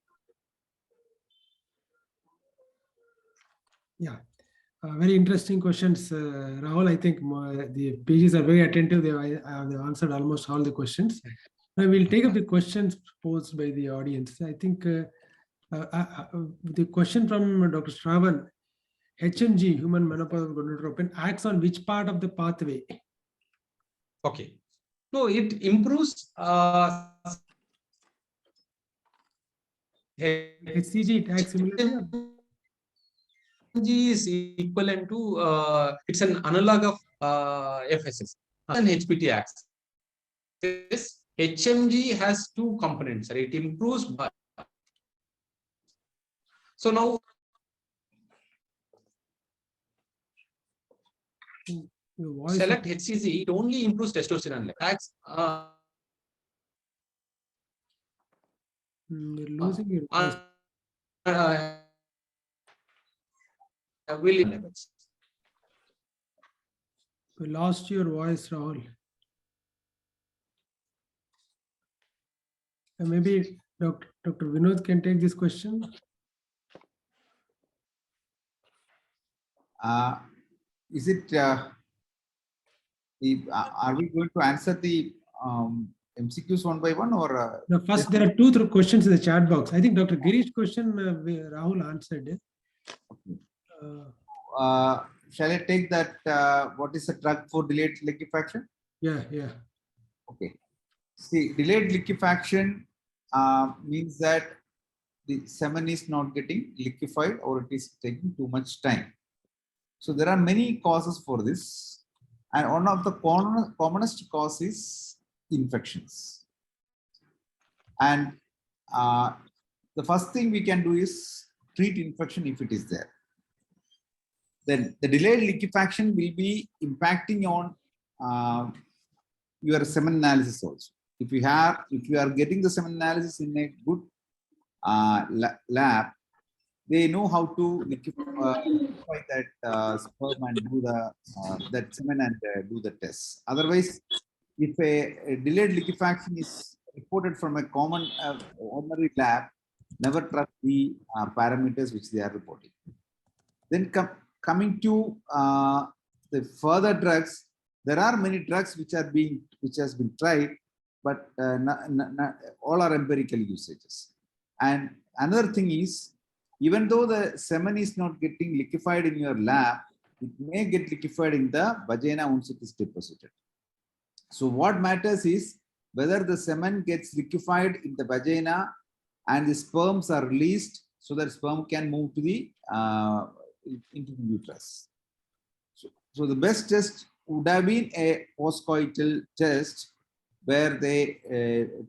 Yeah, very interesting questions, Rahul. I think the pages are very attentive. They have answered almost all the questions. Now we'll take up the questions posed by the audience. I think the question from Dr. Shravan, HMG, human menopausal gonadotropin, acts on which part of the pathway? Okay. No, it improves HCG, it acts similarly? HMG is equivalent to it's an analog of FSS and HPT axis. HMG has two components, right? It improves. So now select HCG. It only improves testosterone level. You're losing your voice. Levels. We lost your voice, Rahul. Maybe Dr. Vinod can take this question. Is it? Are we going to answer the MCQs one by one, or? No, first, there are two questions in the chat box. I think Dr. Girish's question Rahul answered. Shall I take that? What is a drug for delayed liquefaction? Yeah. Okay. See, delayed liquefaction means that the semen is not getting liquefied or it is taking too much time. So there are many causes for this, and one of the commonest cause is infections. And the first thing we can do is treat infection if it is there. Then the delayed liquefaction will be impacting on your semen analysis also. If you are getting the semen analysis in a good lab, they know how to liquefy that sperm and do that semen and do the test. Otherwise, if a delayed liquefaction is reported from a common ordinary lab, never trust the parameters which they are reporting. Then coming to the further drugs, there are many drugs which has been tried, but all are empirical usages. And another thing is, even though the semen is not getting liquefied in your lab, it may get liquefied in the vagina once it is deposited. So what matters is whether the semen gets liquefied in the vagina and the sperms are released so that sperm can move to the into the uterus. So the best test would have been a postcoital test where they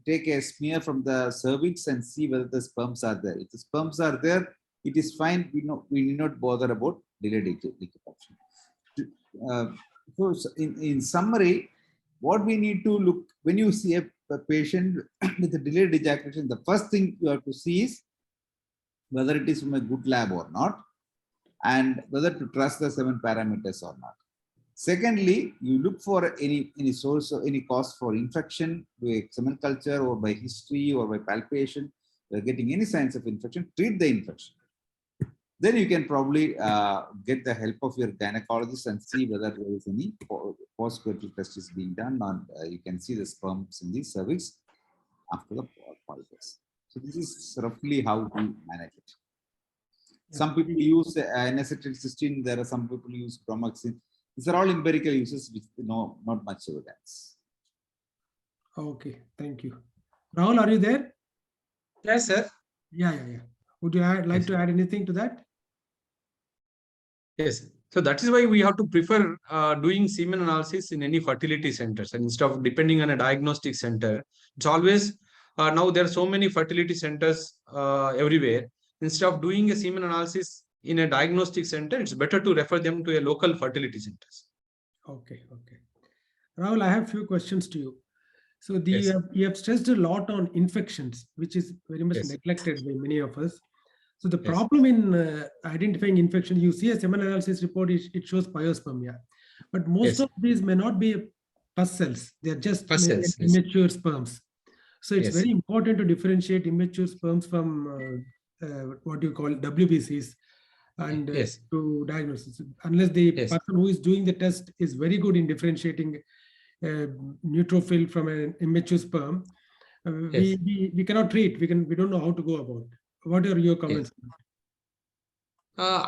take a smear from the cervix and see whether the sperms are there. If the sperms are there, it is fine. We need not bother about delayed liquefaction. So in summary, what we need to look when you see a patient with a delayed ejaculation, the first thing you have to see is whether it is from a good lab or not, and whether to trust the 7 parameters or not. Secondly, you look for any source or any cause for infection by semen culture or by history or by palpation. You're getting any signs of infection, treat the infection. Then you can probably get the help of your gynecologist and see whether there is any postcoital test is being done, and you can see the sperms in the cervix after the polyps. So this is roughly how to manage it. Some people use N-acetylcysteine. There are some people use bromoxine. These are all empirical uses with not much evidence. Okay, thank you. Rahul, are you there? Yes, sir. Yeah. Would you like Yes. to add anything to that? Yes. So that is why we have to prefer doing semen analysis in any fertility centers, and instead of depending on a diagnostic center. It's always now there are so many fertility centers everywhere. Instead of doing a semen analysis in a diagnostic center, it's better to refer them to a local fertility centers. Okay. Rahul, I have few questions to you. So Yes. you have stressed a lot on infections, which is very much Yes. neglected by many of us. So the Yes. problem in identifying infection, you see a semen analysis report, it shows pyospermia, but most Yes. of these may not be pus cells; they are just First maybe sense. Yes. immature sperms. So it's Yes. very important to differentiate immature sperms from what you call WBCs and Yes. to diagnosis. Unless the Yes. person who is doing the test is very good in differentiating neutrophil from an immature sperm, Yes. we cannot treat. We don't know how to go about. What are your Yes. comments?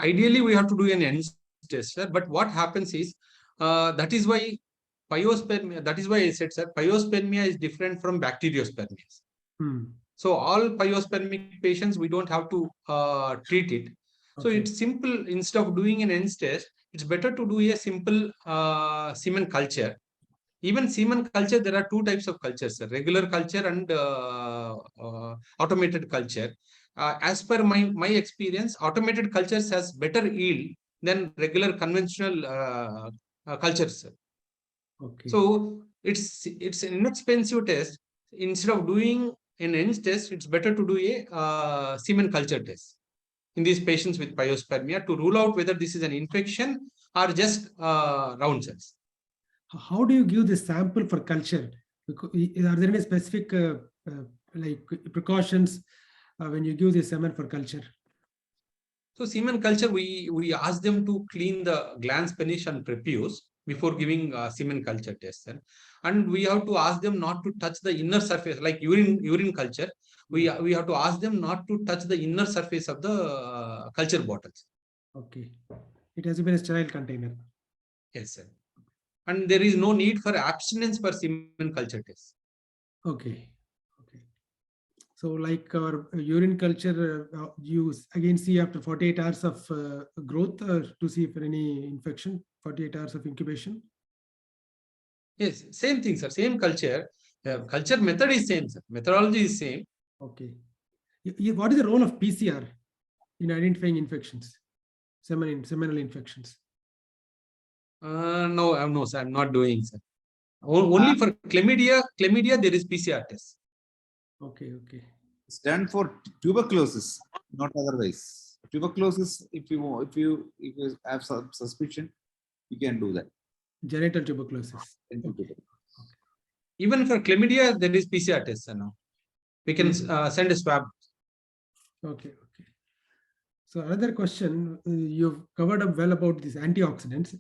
Ideally, we have to do an ENS test, sir. But what happens is that is why pyospermia. That is why I said, sir, pyospermia is different from bacteriospermia. Hmm. So all pyospermic patients, we don't have to treat it. So Okay. it's simple. Instead of doing an ENS test, it's better to do a simple semen culture. Even semen culture, there are two types of cultures, sir, regular culture and automated culture. As per my experience, automated cultures has better yield than regular conventional cultures, sir. Okay. So it's an inexpensive test. Instead of doing an ENS test, it's better to do a semen culture test in these patients with pyospermia to rule out whether this is an infection or just round cells. How do you give the sample for culture? Are there any specific like precautions when you give the semen for culture? So semen culture, we ask them to clean the glans penis and prepuce before giving semen culture test, sir. And we have to ask them not to touch the inner surface, like urine culture. We have to ask them not to touch the inner surface of the culture bottles. Okay. It has to be a sterile container. Yes, sir. And there is no need for abstinence for semen culture test. Okay. So like our urine culture, you again see after 48 hours of growth to see if any infection, 48 hours of incubation. Yes, same thing, sir. Same culture. Culture method is same, sir. Methodology is same. Okay. What is the role of PCR in identifying infections, seminal infections? No, sir. I'm not doing, sir. Uh, Only for chlamydia, there is PCR test. Okay. it's done for tuberculosis, not otherwise. Tuberculosis, if you have some suspicion, you can do that. Genital tuberculosis. Okay. Even for chlamydia, there is PCR test, sir, now. We can send a swab. Okay. So another question, you've covered up well about these antioxidants.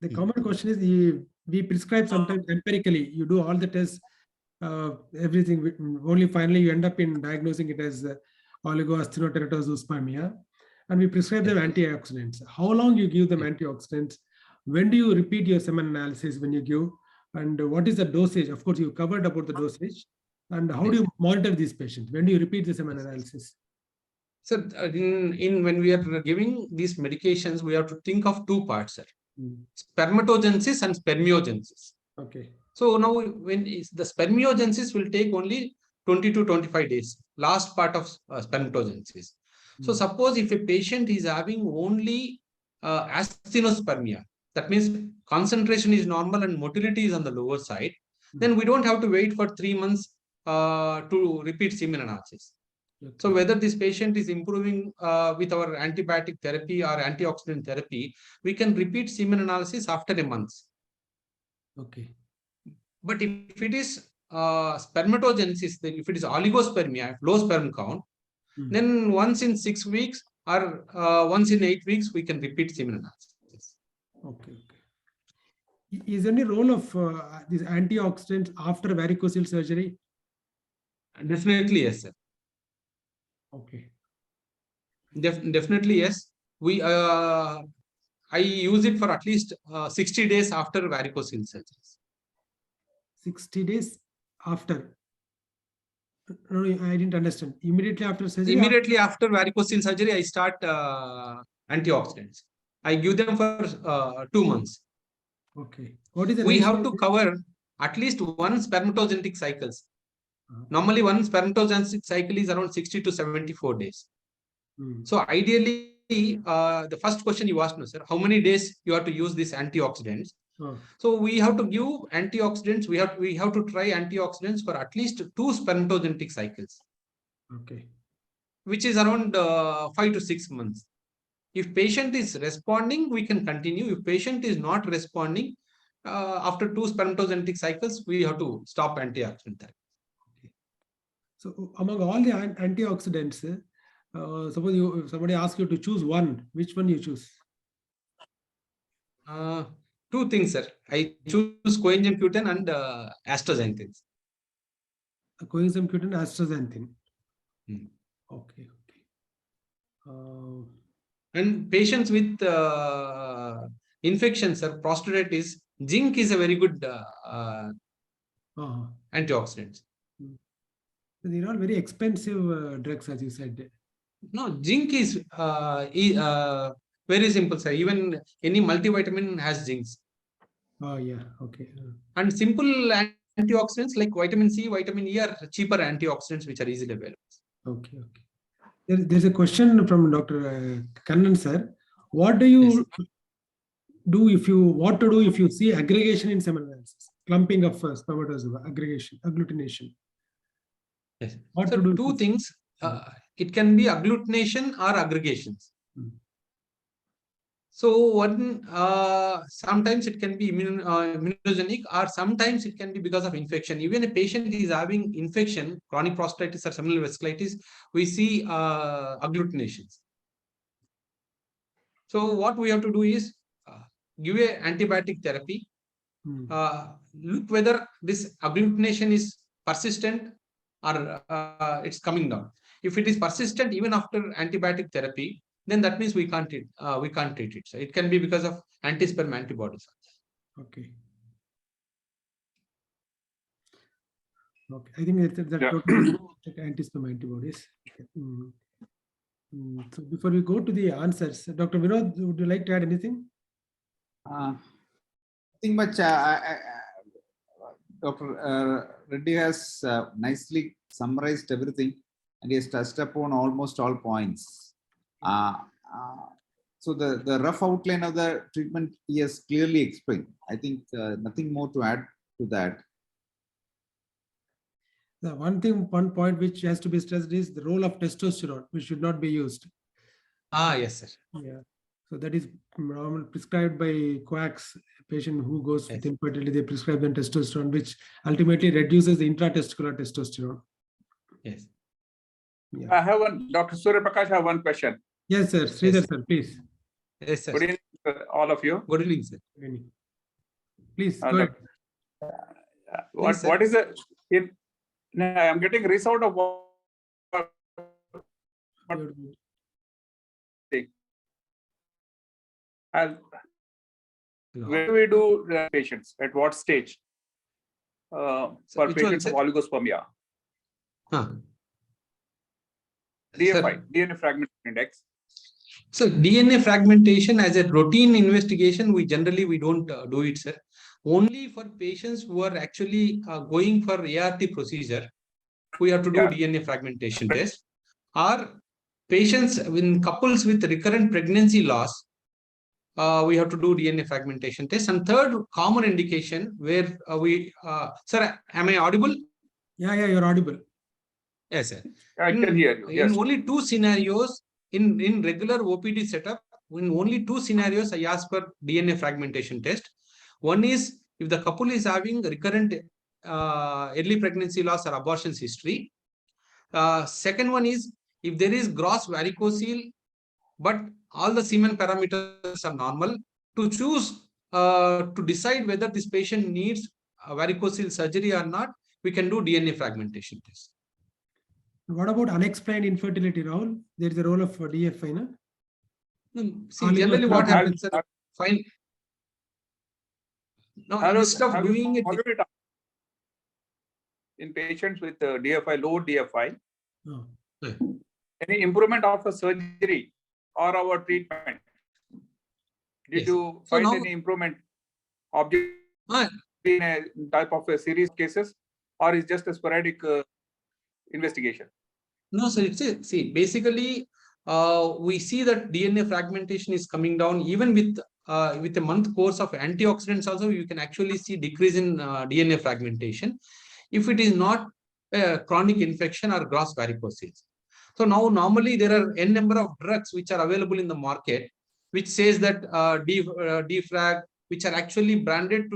The common question is we prescribe sometimes empirically. You do all the tests, everything. Only finally you end up in diagnosing it as oligoasthenoteratozoospermia, and we prescribe them antioxidants. How long you give them antioxidants? When do you repeat your semen analysis when you give? And what is the dosage? Of course, you covered about the dosage. And how do you monitor these patients? When do you repeat the semen analysis? So in when we are giving these medications, we have to think of two parts, sir. Spermatogenesis and spermiogenesis. Okay. So now when the spermiogenesis will take only 20 to 25 days, last part of spermatogenesis. So suppose if a patient is having only asthenospermia, that means concentration is normal and motility is on the lower side, then we don't have to wait for 3 months to repeat semen analysis. So whether this patient is improving with our antibiotic therapy or antioxidant therapy, we can repeat semen analysis after a month. Okay. But if it is spermatogenesis, then if it is oligospermia, low sperm count, then once in 6 weeks or once in 8 weeks, we can repeat semen analysis. Okay. Is there any role of these antioxidants after varicocele surgery? Definitely yes, sir. Okay. Definitely yes. I use it for at least 60 days after varicocele surgery. 60 days? after. No, I didn't understand. Immediately after surgery? Immediately after varicocele surgery, I start antioxidants. I give them for 2 months. Okay. What is the We ratio? have to cover at least one spermatogenetic cycles. Uh-huh. Normally, one spermatogenetic cycle is around 60 to 74 days. So ideally, the first question you asked me, sir, how many days you have to use these antioxidants? Oh, So we have to give antioxidants. We have to try antioxidants for at least 2 spermatogenetic cycles, okay. which is around 5 to 6 months. If patient is responding, we can continue. If patient is not responding, after 2 spermatogenetic cycles, we have to stop antioxidant therapy. So among all the antioxidants, suppose somebody asks you to choose one, which one you choose? Two things, sir. I choose coenzyme Q10 and astaxanthin. Coenzyme Q10, astaxanthin. Hmm. Okay. And patients with infections or prostatitis, zinc is a very good antioxidant. These are all very expensive drugs, as you said. No, zinc is very simple, sir. Even any multivitamin has zinc. Oh, yeah. Okay. And simple antioxidants like vitamin C, vitamin E are cheaper antioxidants which are easily available. Okay. There's a question from Dr. Kannan, sir. What do you do if you see aggregation in semen analysis, clumping of spermatozoa, agglutination? Yes. What So to do? two things. It can be agglutination or aggregations. So one sometimes it can be immunogenic, or sometimes it can be because of infection. Even a patient is having infection, chronic prostatitis or seminal vasculitis, we see agglutinations. So what we have to do is give a antibiotic therapy. Look whether this agglutination is persistent or it's coming down. If it is persistent even after antibiotic therapy, then that means we can't treat it. So it can be because of anti-sperm antibodies. Okay. I think that totally anti-sperm antibodies. So before we go to the answers, Dr. Vinod, would you like to add anything? Nothing much. Dr. Reddy has nicely summarized everything, and he has touched upon almost all points. So the rough outline of the treatment he has clearly explained. I think nothing more to add to that. The one point which has to be stressed is the role of testosterone, which should not be used. Yes, sir. Yeah. So that is prescribed by quacks. A patient who goes with infertility, they prescribe them testosterone, which ultimately reduces the intratesticular testosterone. Yes. Yeah. I have one, Dr. Surya Prakash, I have one question. Yes, sir. Sridhar, sir, please. Yes, sir. Good evening, all of you. Good evening, sir. Good evening. Please go ahead. What is the? I am getting result of what? Where do we do the patients? At what stage? For patients of oligospermia. DFI, DNA fragmentation index. So DNA fragmentation as a routine investigation, we don't do it, sir. Only for patients who are actually going for ART procedure, we have to do DNA fragmentation test. Or patients in couples with recurrent pregnancy loss, we have to do DNA fragmentation test. And third common indication where sir, am I audible? Yeah, you're audible. Yes, sir. I can hear you. Yes. In only two scenarios, in regular OPD setup, in only two scenarios, I ask for DNA fragmentation test. One is if the couple is having recurrent early pregnancy loss or abortions history. Second one is if there is gross varicocele, but all the semen parameters are normal, to choose to decide whether this patient needs varicocele surgery or not, we can do DNA fragmentation test. What about unexplained infertility, Rahul? There is a role of DFI, no? See, generally what happens, sir, fine. No, instead of doing it. in patients with DFI, low DFI, Oh. any improvement after surgery or our treatment? Did Yes. you So find now, any improvement object uh, in a type of a series cases, or is just a sporadic investigation? no, sir. See, basically, we see that DNA fragmentation is coming down even with a month course of antioxidants. Also, you can actually see decrease in DNA fragmentation if it is not a chronic infection or gross varicocele. So now, normally there are n number of drugs which are available in the market, which says that defrag, which are actually branded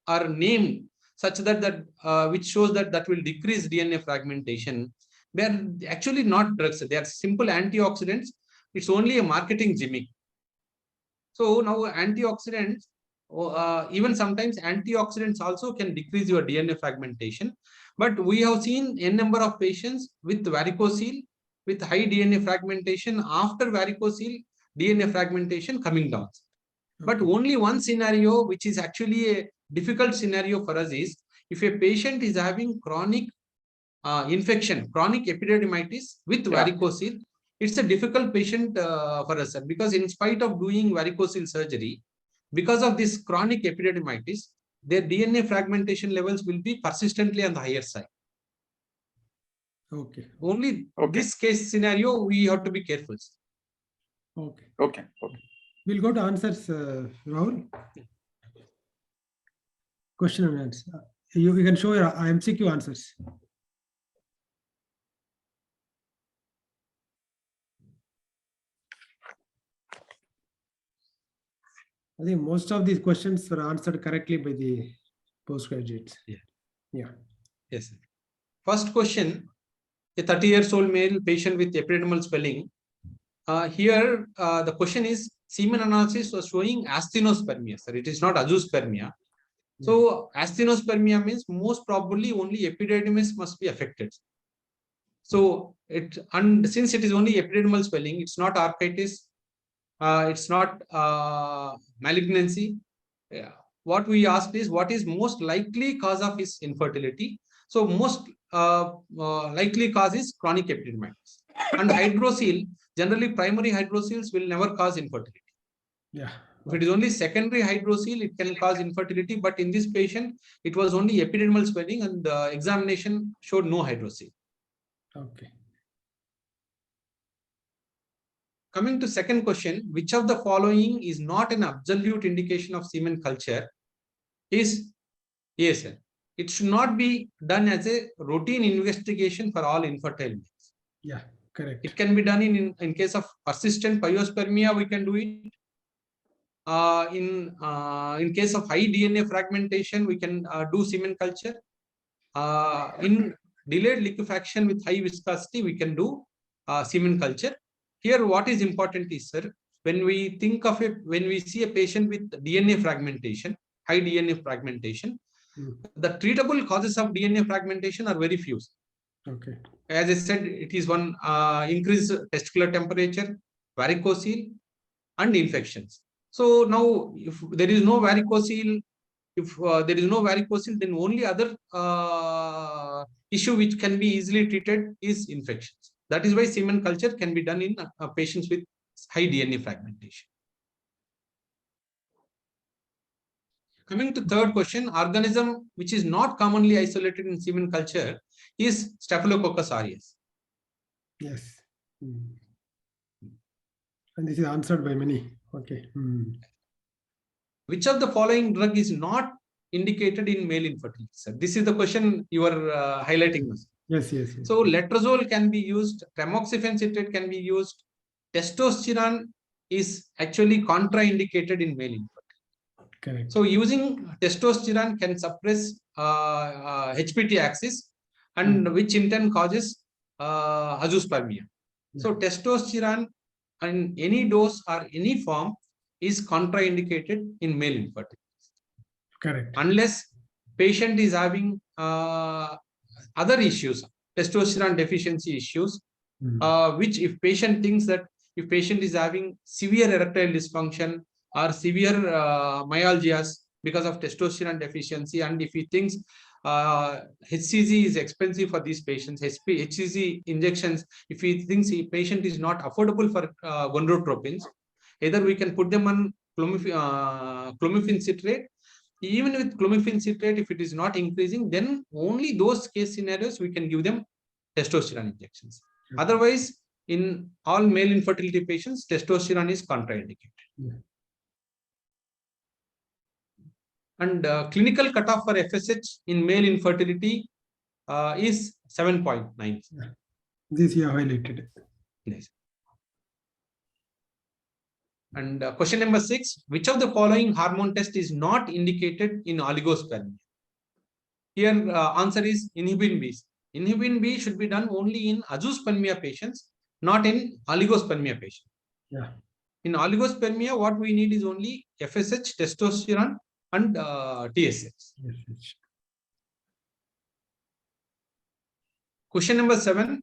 or named such that which shows that will decrease DNA fragmentation. They are actually not drugs; they are simple antioxidants. It's only a marketing gimmick. So now antioxidants, even sometimes antioxidants also can decrease your DNA fragmentation. But we have seen n number of patients with varicocele with high DNA fragmentation after varicocele DNA fragmentation coming down. But only one scenario, which is actually a difficult scenario for us, is if a patient is having chronic infection, chronic epididymitis with varicocele. It's a difficult patient for us, sir, because in spite of doing varicocele surgery, because of this chronic epididymitis, their DNA fragmentation levels will be persistently on the higher side. Okay. Only this case scenario, we have to be careful. Okay. Okay. We'll go to answers, Rahul. Question and answer. You can show your MCQ answers. I think most of these questions were answered correctly by the postgraduates. Yeah. Yes, sir. First question, a 30 years old male patient with epididymal swelling. Here, the question is, semen analysis was showing asthenospermia, sir. It is not azoospermia. So asthenospermia means most probably only epididymis must be affected. So since it is only epididymal swelling, it's not arthritis, it's not malignancy. What we asked is, what is most likely cause of his infertility? So most likely cause is chronic epididymitis. And hydrocele, generally primary hydroceles will never cause infertility. Yeah. If it is only secondary hydrocele, it can cause infertility. But in this patient, it was only epididymal swelling, and the examination showed no hydrocele. Okay. Coming to second question, which of the following is not an absolute indication of semen culture? Is yes, sir. It should not be done as a routine investigation for all infertile males. Yeah, correct. It can be done in case of persistent pyospermia, we can do it. In case of high DNA fragmentation, we can do semen culture. In delayed liquefaction with high viscosity, we can do semen culture. Here, what is important is, sir, when we see a patient with DNA fragmentation, high DNA fragmentation, the treatable causes of DNA fragmentation are very few. Okay. As I said, it is one increased testicular temperature, varicocele, and infections. So now, if there is no varicocele, then only other issue which can be easily treated is infections. That is why semen culture can be done in patients with high DNA fragmentation. Coming to third question, organism which is not commonly isolated in semen culture is Staphylococcus aureus. Yes. And this is answered by many. Okay. Which of the following drug is not indicated in male infertility, sir? This is the question you are highlighting. Yes. So letrozole can be used, tamoxifen citrate can be used. Testosterone is actually contraindicated in male infertility. Correct. So using testosterone can suppress HPT axis, and which in turn causes azoospermia. So testosterone in any dose or any form is contraindicated in male infertility. Correct. Unless patient is having other issues, testosterone deficiency issues, which if patient thinks that if patient is having severe erectile dysfunction or severe myalgias because of testosterone deficiency, and if he thinks HCG is expensive for these patients. HCG injections, if he thinks the patient is not affordable for gonadotropins, either we can put them on clomiphene citrate. Even with clomiphene citrate, if it is not increasing, then only those case scenarios we can give them testosterone injections. Otherwise, in all male infertility patients, testosterone is contraindicated. Yeah. And clinical cutoff for FSH in male infertility is 7.9. Yeah. This you have highlighted. Yes. And question number 6, which of the following hormone test is not indicated in oligospermia? Here answer is inhibin B. Inhibin B should be done only in azoospermia patients, not in oligospermia patients. Yeah. In oligospermia, what we need is only FSH, testosterone, and TSH. Yes. Question number 7,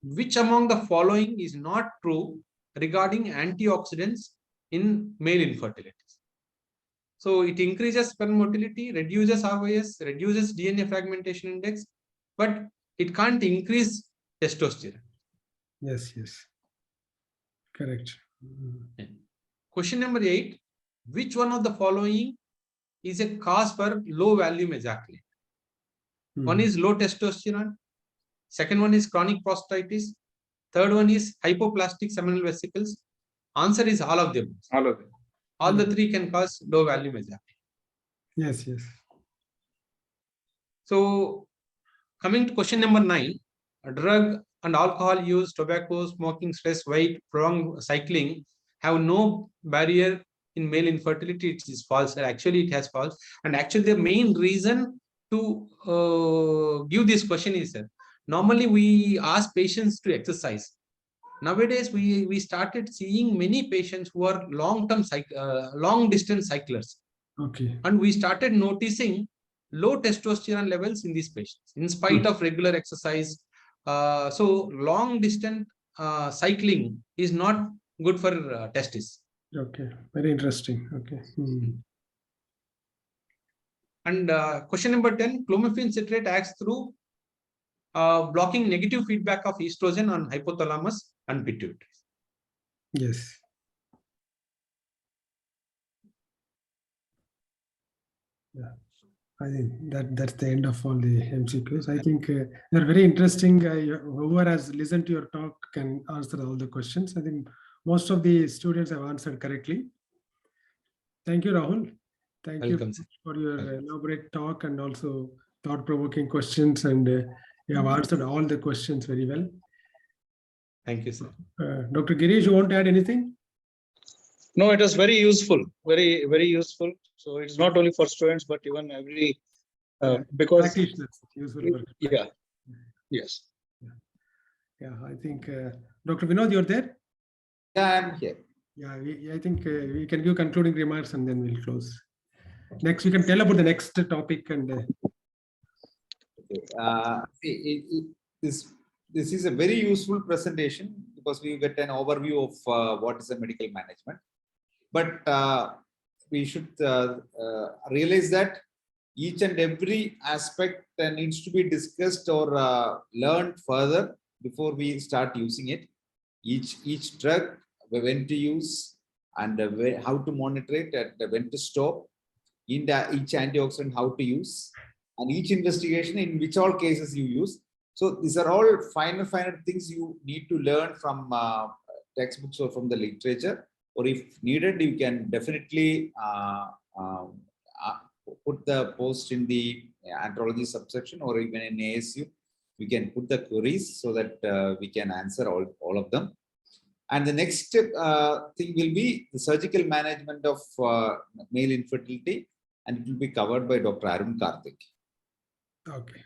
which among the following is not true regarding antioxidants in male infertility? So it increases sperm motility, reduces RYS, reduces DNA fragmentation index, but it can't increase testosterone. Yes. Correct. Question number 8, which one of the following is a cause for low value ejaculate? One is low testosterone, second one is chronic prostatitis, third one is hypoplastic seminal vesicles. Answer is all of them. All of them. All the three can cause low value ejaculate. Yes. So coming to question number 9, drug and alcohol use, tobacco, smoking, stress, weight, prolonged cycling have no barrier in male infertility. It is false. Actually, it has false. And actually, the main reason to give this question is that normally we ask patients to exercise. Nowadays, we started seeing many patients who are long distance cyclers. Okay. And we started noticing low testosterone levels in these patients in spite of regular exercise. So long distance cycling is not good for testis. Okay. Very interesting. Okay. And question number 10, clomiphene citrate acts through blocking negative feedback of estrogen on hypothalamus and pituitary. Yes. Yeah. I think that's the end of all the MCQs. I think they're very interesting. Whoever has listened to your talk can answer all the questions. I think most of the students have answered correctly. Thank you, Rahul. Thank Welcome, you sir. for your elaborate talk and also thought-provoking questions. And you have answered all the questions very well. Thank you, sir. Dr. Girish, you want to add anything? No, it was very useful, very useful. So it's not only for students, but even every, because, practitioners, useful for yeah, yes. Yeah, I think, Dr. Vinod, you're there? Yeah, I'm here. Yeah, I think we can give concluding remarks and then we'll close. Next, we can tell about the next topic. And this is a very useful presentation because we get an overview of what is a medical management. But we should realize that each and every aspect needs to be discussed or learned further before we start using it. Each drug, when to use and how to monitor it, and when to stop, in each antioxidant how to use, and each investigation in which all cases you use. So these are all finer things you need to learn from textbooks or from the literature, or if needed, you can definitely put the post in the andrology subsection, or even in ASU, we can put the queries so that we can answer all of them. And the next thing will be the surgical management of male infertility, and it will be covered by Dr. Arun Karthik. okay.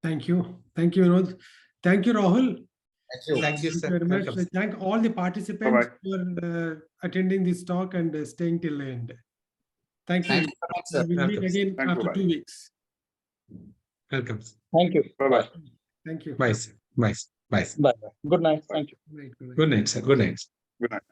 Thank you, Vinod. Thank you, Rahul. Thank you, sir. Thank you very much. Welcome. Thank all the participants for attending this talk and staying till the end. Thank you. Thank you very much, sir. We will meet Welcome. again Thank you. after 2 weeks. Welcome. Thank you. Bye-bye. Thank you. Bye, sir. Bye. Bye. Good night. Thank you. Good night. Good night, sir. Good night. Good night.